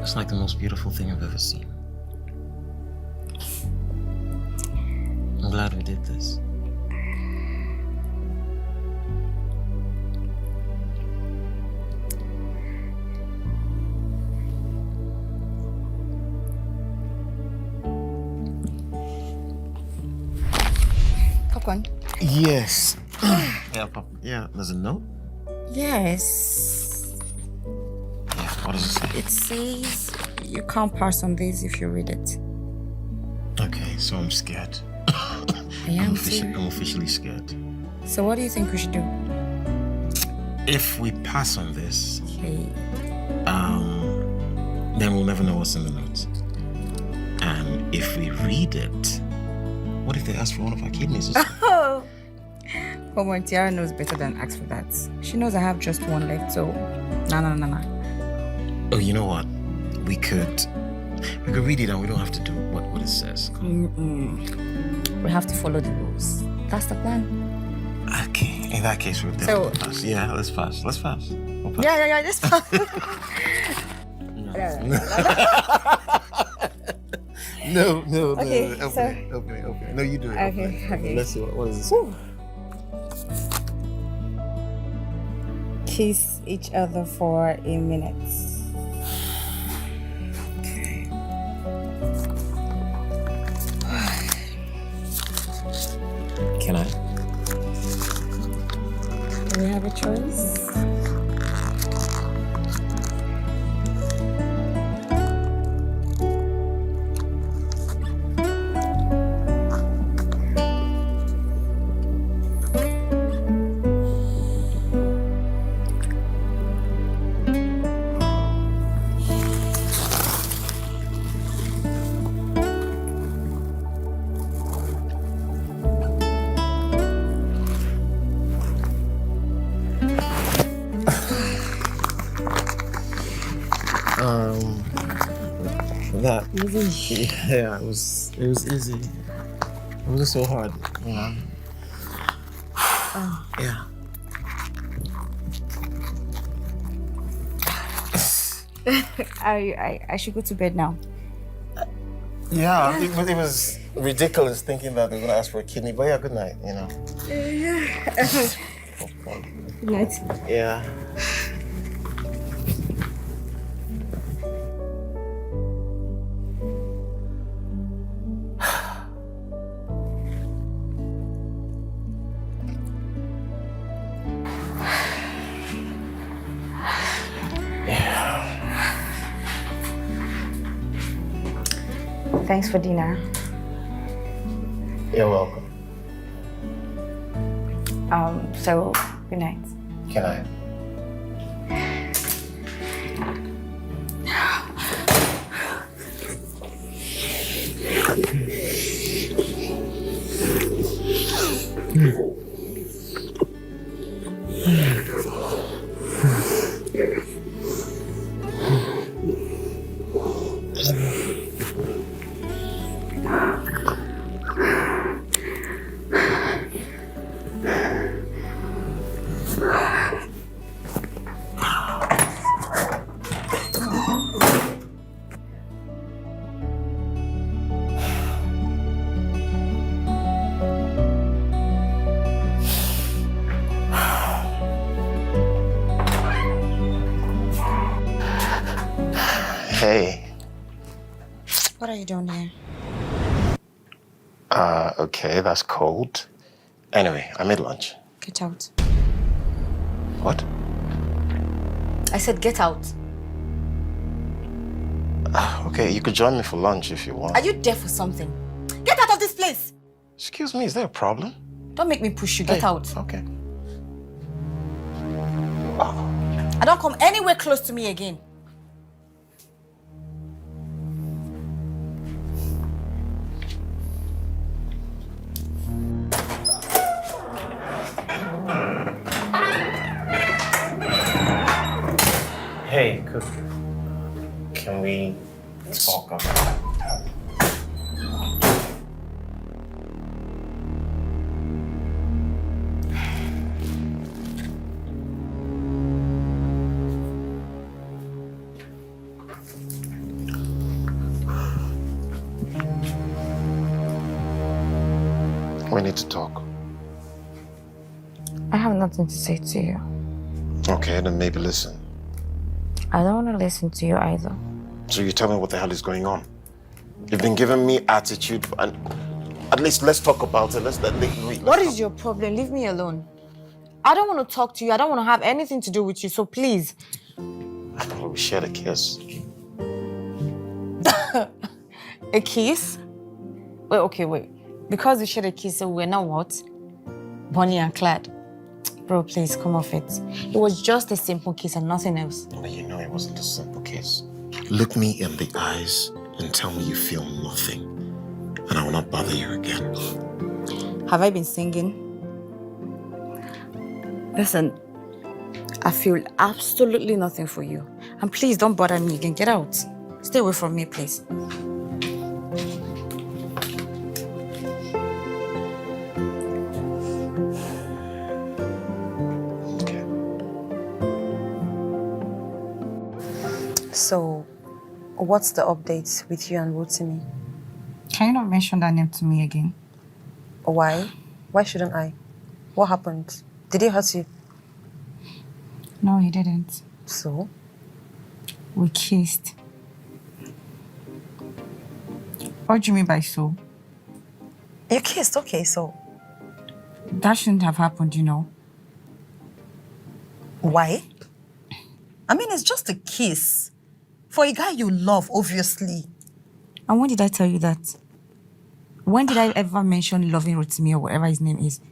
A: It's like the most beautiful thing I've ever seen. I'm glad we did this.
B: Popcorn?
A: Yes. Yeah, there's a note?
B: Yes.
A: Yeah, what does it say?
B: It says you can't pass on this if you read it.
A: Okay, so I'm scared.
B: I am too.
A: I'm officially scared.
B: So what do you think we should do?
A: If we pass on this,
B: Okay.
A: then we'll never know what's in the notes. And if we read it, what if they ask for one of our kidneys or something?
B: Oh. Come on, Tiara knows better than ask for that. She knows I have just one left, so nah.
A: Oh, you know what? We could read it and we don't have to do what it says.
B: We have to follow the rules. That's the plan.
A: Okay, in that case, we'll definitely pass. Yeah, let's pass. We'll pass.
B: Yeah, let's pass.
A: No.
B: Okay,
A: Open it. No, you do it.
B: Okay.
A: Let's see what is this.
B: Whew. Kiss each other for a minute.
A: Okay. Can I?
B: Do we have a choice?
A: That easy. Yeah, it was easy. It wasn't so hard, you know. Yeah.
B: I should go to bed now.
A: Yeah, it was ridiculous thinking that they were gonna ask for a kidney, but yeah, good night, you know.
B: Good night.
A: Yeah.
B: Thanks for dinner.
A: You're welcome.
B: So good night.
A: Can I? Hey.
B: What are you doing here?
A: Okay, that's cold. Anyway, I made lunch.
B: Get out.
A: What?
B: I said get out.
A: Okay, you could join me for lunch if you want.
B: Are you there for something? Get out of this place!
A: Excuse me, is there a problem?
B: Don't make me push you. Get out.
A: Okay.
B: I don't come anywhere close to me again.
A: Hey, can we talk about... We need to talk.
B: I have nothing to say to you.
A: Okay, then maybe listen.
B: I don't want to listen to you either.
A: So you tell me what the hell is going on. You've been giving me attitude, and at least let's talk about it.
B: What is your problem? Leave me alone. I don't want to talk to you. I don't want to have anything to do with you, so please.
A: I thought we shared a kiss.
B: A kiss? Wait. Because we shared a kiss, so we're now what? Bonnie and Clyde. Bro, please, come off it. It was just a simple kiss and nothing else.
A: But you know it wasn't a simple kiss. Look me in the eyes and tell me you feel nothing. And I will not bother you again.
B: Have I been singing? Listen, I feel absolutely nothing for you. And please don't bother me again. Get out. Stay away from me, please.
F: So, what's the update with you and Rotimi?
B: Can you not mention that name to me again?
F: Why? Why shouldn't I? What happened? Did he hurt you?
B: No, he didn't.
F: So?
B: We kissed. What do you mean by so?
F: You kissed, okay, so.
B: That shouldn't have happened, you know.
F: Why? I mean, it's just a kiss. For a guy you love, obviously.
B: And when did I tell you that? When did I ever mention loving Rotimi or whatever his name is?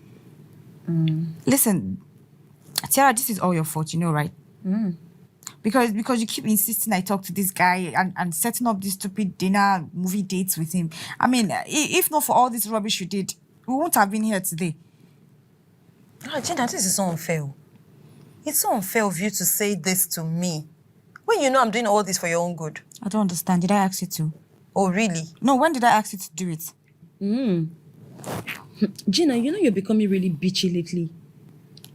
B: Listen, Tiara, this is all your fault, you know, right? Because you keep insisting I talk to this guy and setting up these stupid dinner movie dates with him. I mean, if not for all this rubbish you did, we won't have been here today.
F: Gina, this is so unfair. It's so unfair of you to say this to me. When you know I'm doing all this for your own good.
B: I don't understand. Did I ask you to?
F: Oh, really?
B: No, when did I ask you to do it?
C: Gina, you know you're becoming really bitchy lately.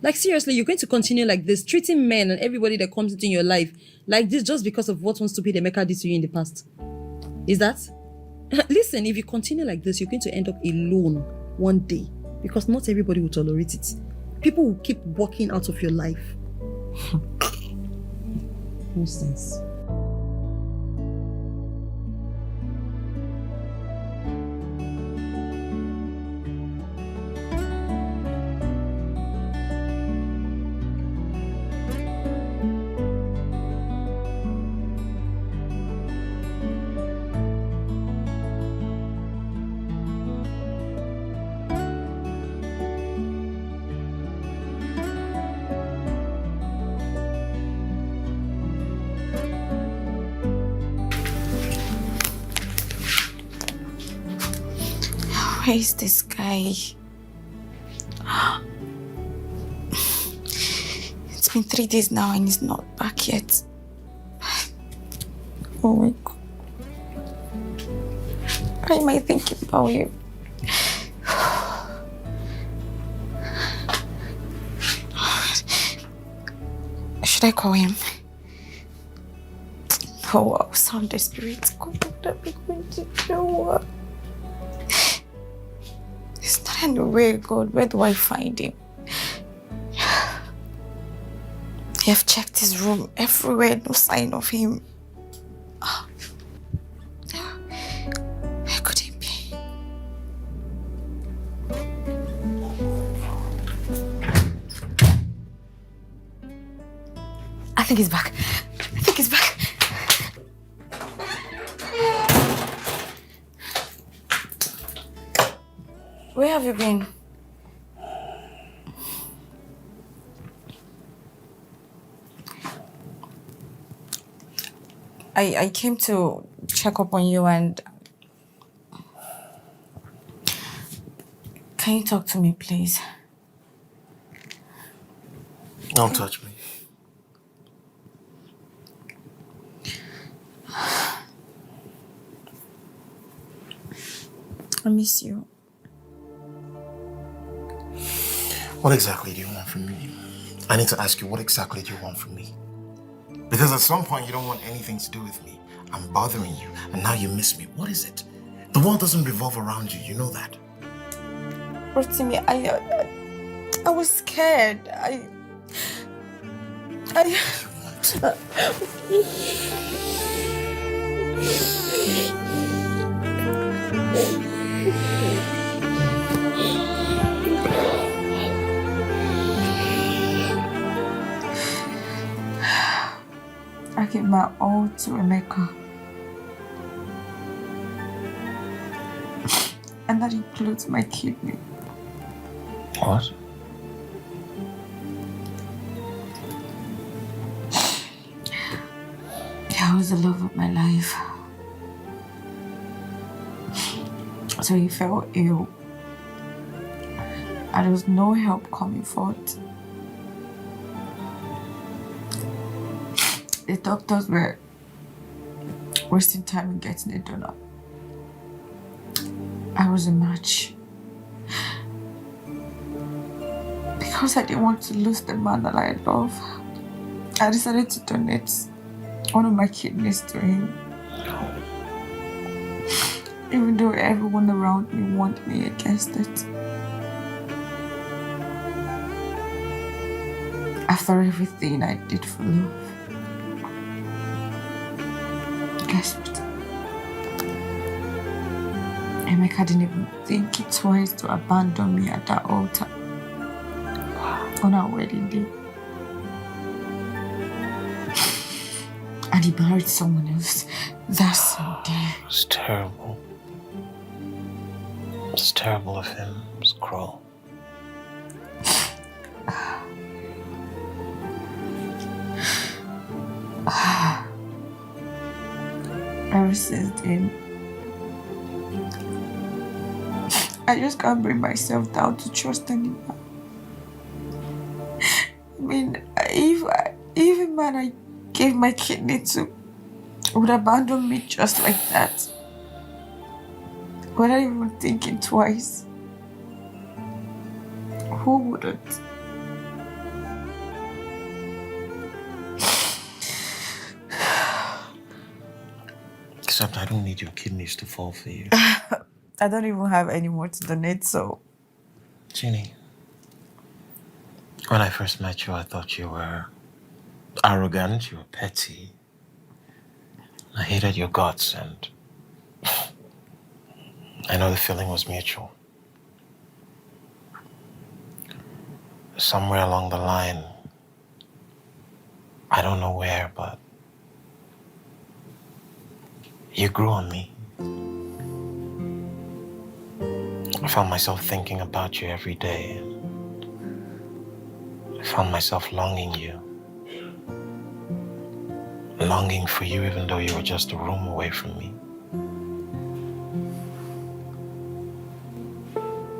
C: Like, seriously, you're going to continue like this, treating men and everybody that comes into your life like this just because of what one stupid Emeka did to you in the past. Is that? Listen, if you continue like this, you're going to end up alone one day because not everybody will tolerate it. People will keep walking out of your life. Nonsense.
B: Where is this guy? It's been 3 days now and he's not back yet. Oh my God. Why am I thinking about you? Should I call him? Oh, I'll sound desperate. God, I'm going to show up. He's not anywhere, God. Where do I find him? I have checked his room everywhere, no sign of him. Where could he be? I think he's back. Where have you been? I came to check up on you and... Can you talk to me, please?
A: Don't touch me.
B: I miss you.
A: What exactly do you want from me? I need to ask you, what exactly do you want from me? Because at some point you don't want anything to do with me. I'm bothering you, and now you miss me. What is it? The world doesn't revolve around you, you know that.
B: Rotimi, I was scared. I gave my all to Emeka. And that includes my kidney.
A: What?
B: He was the love of my life. So he fell ill. And there was no help coming forth. The doctors were wasting time in getting a donor. I was a match. Because I didn't want to lose the man that I love, I decided to donate one of my kidneys to him. Even though everyone around me warned me against it. After everything I did for love, guess what? Emeka didn't even think it twice to abandon me at that altar on our wedding day. And he married someone else that same day.
A: It was terrible. It was terrible of him. It was cruel.
B: Ever since then, I just can't bring myself down to trust anyone. I mean, if a man I gave my kidney to would abandon me just like that, without even thinking twice, who wouldn't?
A: Except I don't need your kidneys to fall for you.
B: I don't even have any more to donate, so...
A: Ginny, when I first met you, I thought you were arrogant, you were petty. I hated your guts, and I know the feeling was mutual. Somewhere along the line, I don't know where, but you grew on me. I found myself thinking about you every day. I found myself longing for you even though you were just a room away from me.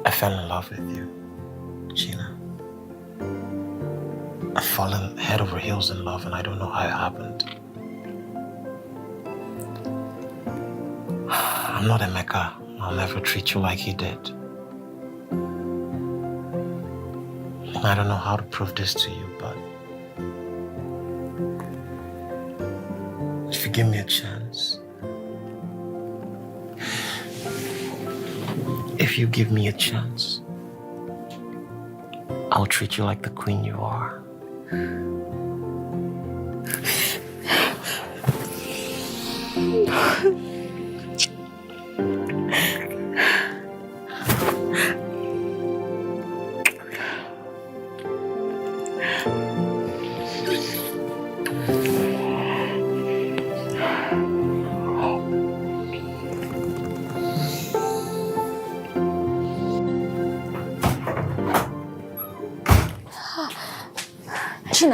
A: I fell in love with you, Gina. I've fallen head over heels in love, and I don't know how it happened. I'm not Emeka. I'll never treat you like he did. I don't know how to prove this to you, but if you give me a chance, I'll treat you like the queen you are.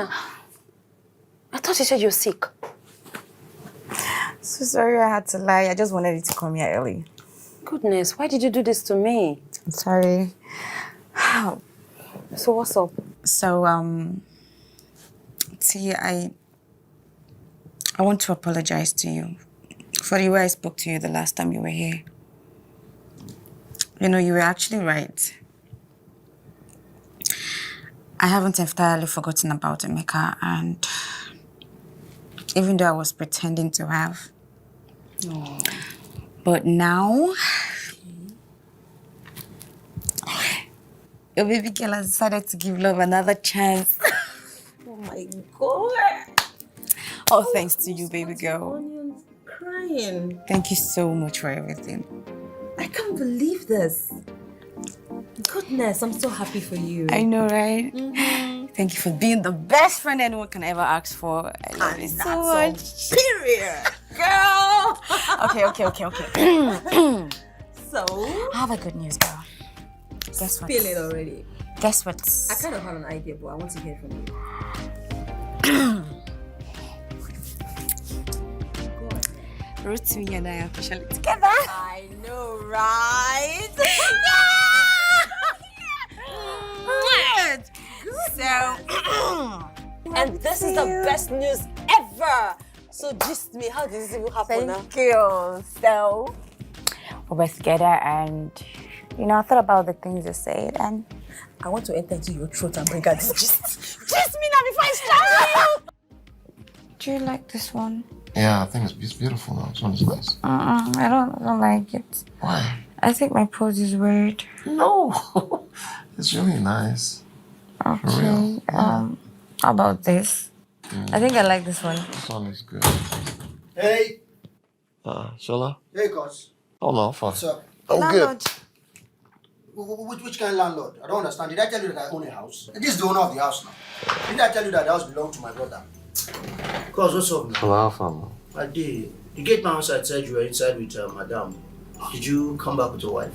F: Gina, I thought you said you're sick.
B: So sorry I had to lie. I just wanted you to come here early.
F: Goodness, why did you do this to me?
B: I'm sorry.
F: So what's up?
B: So, see, I want to apologize to you for the way I spoke to you the last time you were here. You know, you were actually right. I haven't entirely forgotten about Emeka, and even though I was pretending to have.
F: Oh.
B: But now, your baby girl has decided to give love another chance.
F: Oh my God.
B: Oh, thanks to you, baby girl.
F: Onions crying.
B: Thank you so much for everything.
F: I can't believe this. Goodness, I'm so happy for you.
B: I know, right? Thank you for being the best friend anyone can ever ask for. I love you so much.
F: Period. Girl.
B: Okay.
F: So?
B: I have a good news, girl. Guess what?
F: Feel it already.
B: Guess what?
F: I kind of have an idea, but I want to hear from you.
B: Rotimi and I are officially together.
F: I know, right?
B: So,
F: and this is the best news ever. So just me, how did this even happen?
B: thank you. So, we're together, and you know, I thought about the things you said, and
F: I want to enter into your throat and bring out this gist.
B: just me now before I struggle. Do you like this one?
A: Yeah, I think it's beautiful now. This one is nice.
B: I don't like it.
A: Why?
B: I think my pose is weird.
A: No, it's really nice.
B: Okay.
A: real?
B: How about this? I think I like this one.
A: This one is good.
E: Hey.
A: Shola?
E: Hey, cuz.
A: Oh no, fine.
E: What's up?
A: I'm
B: Landlord.
A: good.
E: Which kind of landlord? I don't understand. Did I tell you that I own a house? This is the owner of the house now. Did I tell you that the house belongs to my brother? Cuz, what's up now?
A: Hello, fam.
E: I did. The gate man outside said you were inside with Madam. Did you come back with your wife?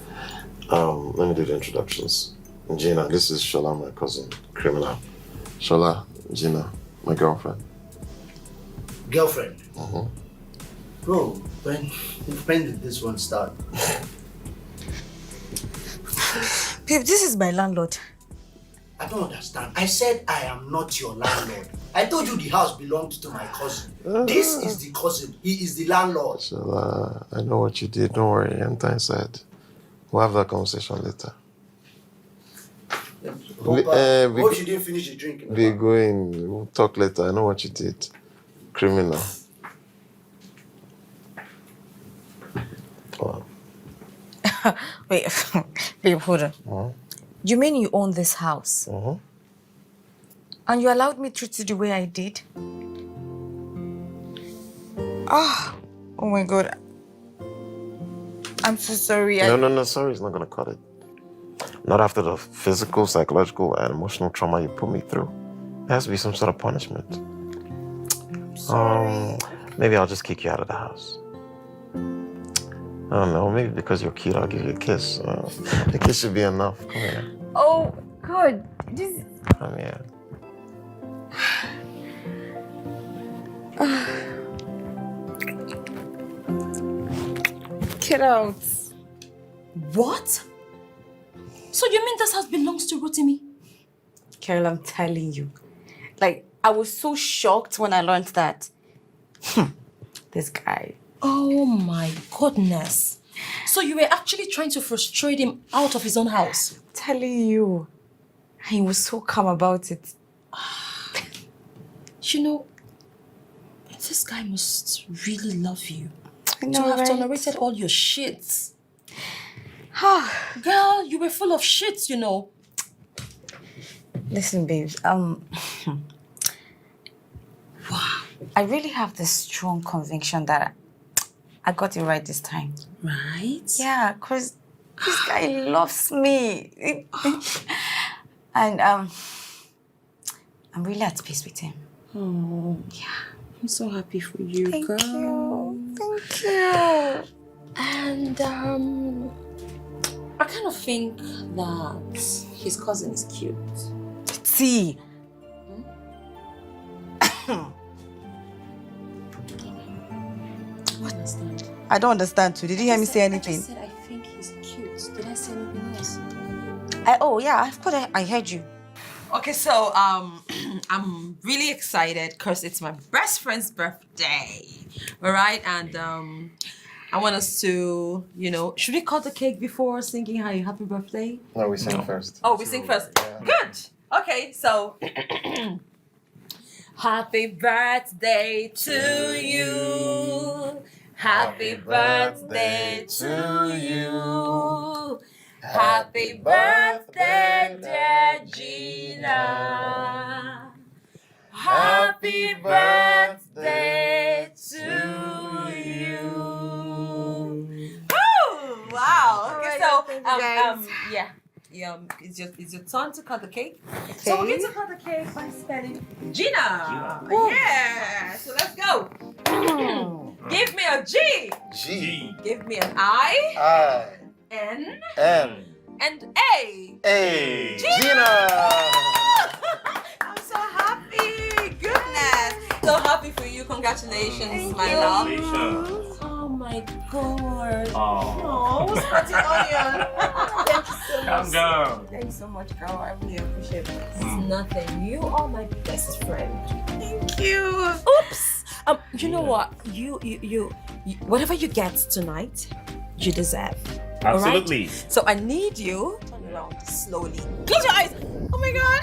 A: Let me do the introductions. Gina, this is Shola, my cousin, criminal. Shola, Gina, my girlfriend.
E: Girlfriend?
A: Mm-hmm.
E: Bro, when did this one start?
B: Babe, this is my landlord.
E: I don't understand. I said I am not your landlord. I told you the house belonged to my cousin. This is the cousin. He is the landlord.
A: Shola, I know what you did. Don't worry. Enter inside. We'll have that conversation later.
E: Hope she didn't finish the drink.
A: Be going. We'll talk later. I know what you did. Criminal. Oh.
B: Wait, babe, hold on.
A: Uh-huh.
B: You mean you own this house?
A: Uh-huh.
B: And you allowed me to treat you the way I did? Oh my God. I'm so sorry.
A: No. Sorry, it's not going to cut it. Not after the physical, psychological, and emotional trauma you put me through. There has to be some sort of punishment.
B: Sorry.
A: Maybe I'll just kick you out of the house. I don't know, maybe because you're cute, I'll give you a kiss. A kiss should be enough. Come here.
B: Oh, God. This...
A: Come here.
B: Get out.
F: What? So you mean this house belongs to Rotimi?
B: Carol, I'm telling you. Like, I was so shocked when I learned that. This guy.
F: Oh my goodness. So you were actually trying to frustrate him out of his own house?
B: I'm telling you. And he was so calm about it.
F: You know, this guy must really love you.
B: I know,
F: to have
B: right?
F: tolerated all your shits. Girl, you were full of shits, you know.
B: Listen, babes, wow. I really have this strong conviction that I got it right this time.
F: Right?
B: Yeah, because this guy loves me. And I'm really at peace with him.
F: Oh,
B: yeah.
F: I'm so happy for you,
B: Thank
F: girl.
B: you. Thank you.
F: And I kind of think that his cousin is cute.
B: See,
F: What?
B: I don't understand too. Did you hear me say anything?
F: I just said I think he's cute. Did I say anything else?
B: Of course I heard you.
C: Okay, so I'm really excited because it's my best friend's birthday. All right, and I want us to, should we cut the cake before singing happy birthday?
E: No, we sing first.
C: Oh, we sing first.
E: Yeah.
C: Good. Okay, so happy birthday to you. Happy birthday to you. Happy birthday, dear Gina. Happy birthday to you. Oh, wow. Okay, so it's your turn to cut the cake. Okay. So we're going to cut the cake by spelling Gina. Yeah. So let's go. Give me a G.
E: G.
C: Give me an I.
E: I.
C: N.
E: M.
C: And A.
E: A.
C: Gina! I'm so happy. Goodness. So happy for you. Congratulations, my love. Oh my god. Oh, spotted onion. Thank you so much.
G: Calm down.
C: Thanks so much, girl. I really appreciate it. It's nothing. You are my best friend. Thank you. Oops. You know what? You whatever you get tonight, you deserve.
G: Absolutely.
C: Right? So I need you turn around slowly. Close your eyes. Oh my god.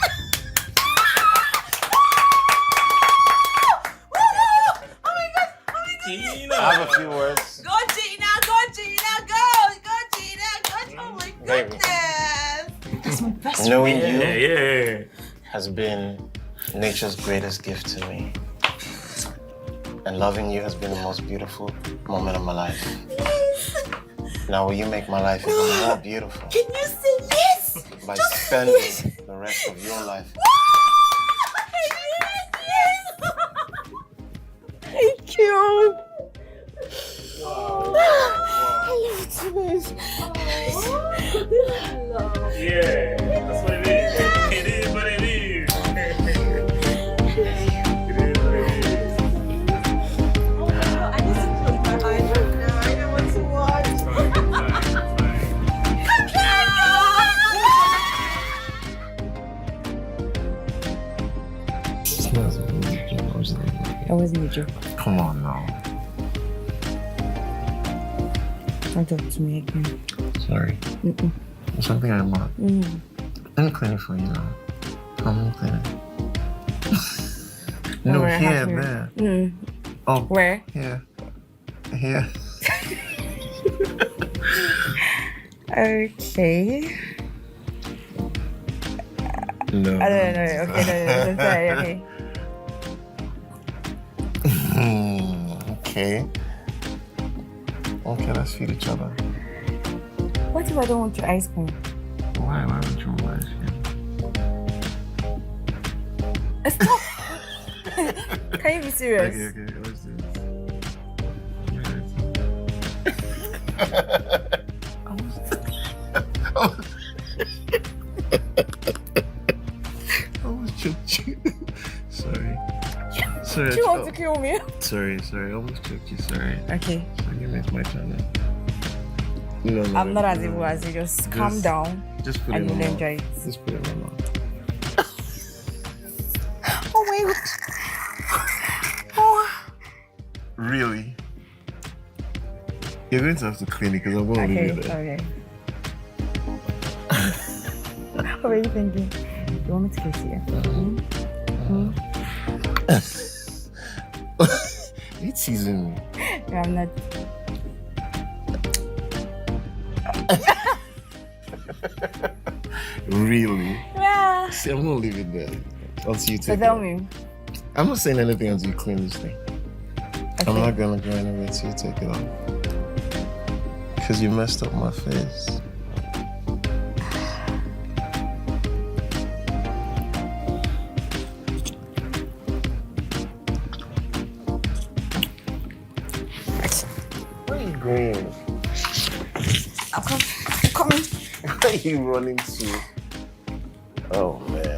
C: Oh my god.
G: Gina.
E: I have a few words.
C: Go Gina, go Gina, go Gina, go. Oh my
E: Baby.
C: goodness. That's my best
E: Knowing
C: friend.
E: you
G: Yeah.
E: has been nature's greatest gift to me. And loving you has been the most beautiful moment of my life. Now will you make my life even more beautiful
C: Can you say yes?
E: by spending the rest of your life?
C: Thank you.
G: Yeah. That's what it is. It is what it is.
C: I need to close my eyes right now. I don't want to watch.
B: That wasn't a joke.
A: Come on now.
B: Don't talk to me again.
A: Sorry. There's something I want. Let me clean it for you now. I'm cleaning. No,
B: Where I
A: here,
B: have
A: there. Oh,
B: Where?
A: here. Here.
B: Okay.
A: No.
B: I don't know. Okay, no, sorry, okay.
A: Okay. Okay, let's feed each other.
B: What if I don't want your ice cream?
A: Why? Why would you want ice cream?
B: Stop! Can you be serious?
A: Okay, let's do this. I almost choked you. Sorry. Sorry.
B: Do you want to kill me?
A: Sorry. I almost choked you. Sorry.
B: Okay.
A: So you make my channel. No,
B: I'm not as evil as you. Just calm down
A: Just put
B: and
A: it in
B: you'll
A: my
B: enjoy
A: mouth.
B: it.
A: Just put it in my mouth.
B: Oh my god. Oh.
A: Really? You're going to have to clean it because I'm going to leave it there.
B: Okay. What were you thinking? You want me to kiss you?
A: You teasing me.
B: No, I'm not.
A: Really?
B: Yeah.
A: See, I'm going to leave it there until you
B: So
A: take it
B: tell
A: off.
B: me.
A: I'm not saying anything until you clean this thing.
B: Okay.
A: I'm not going to go anywhere until you take it off. Because you messed up my face. Where are you going?
B: I'm coming.
A: Where are you running to? Oh, man.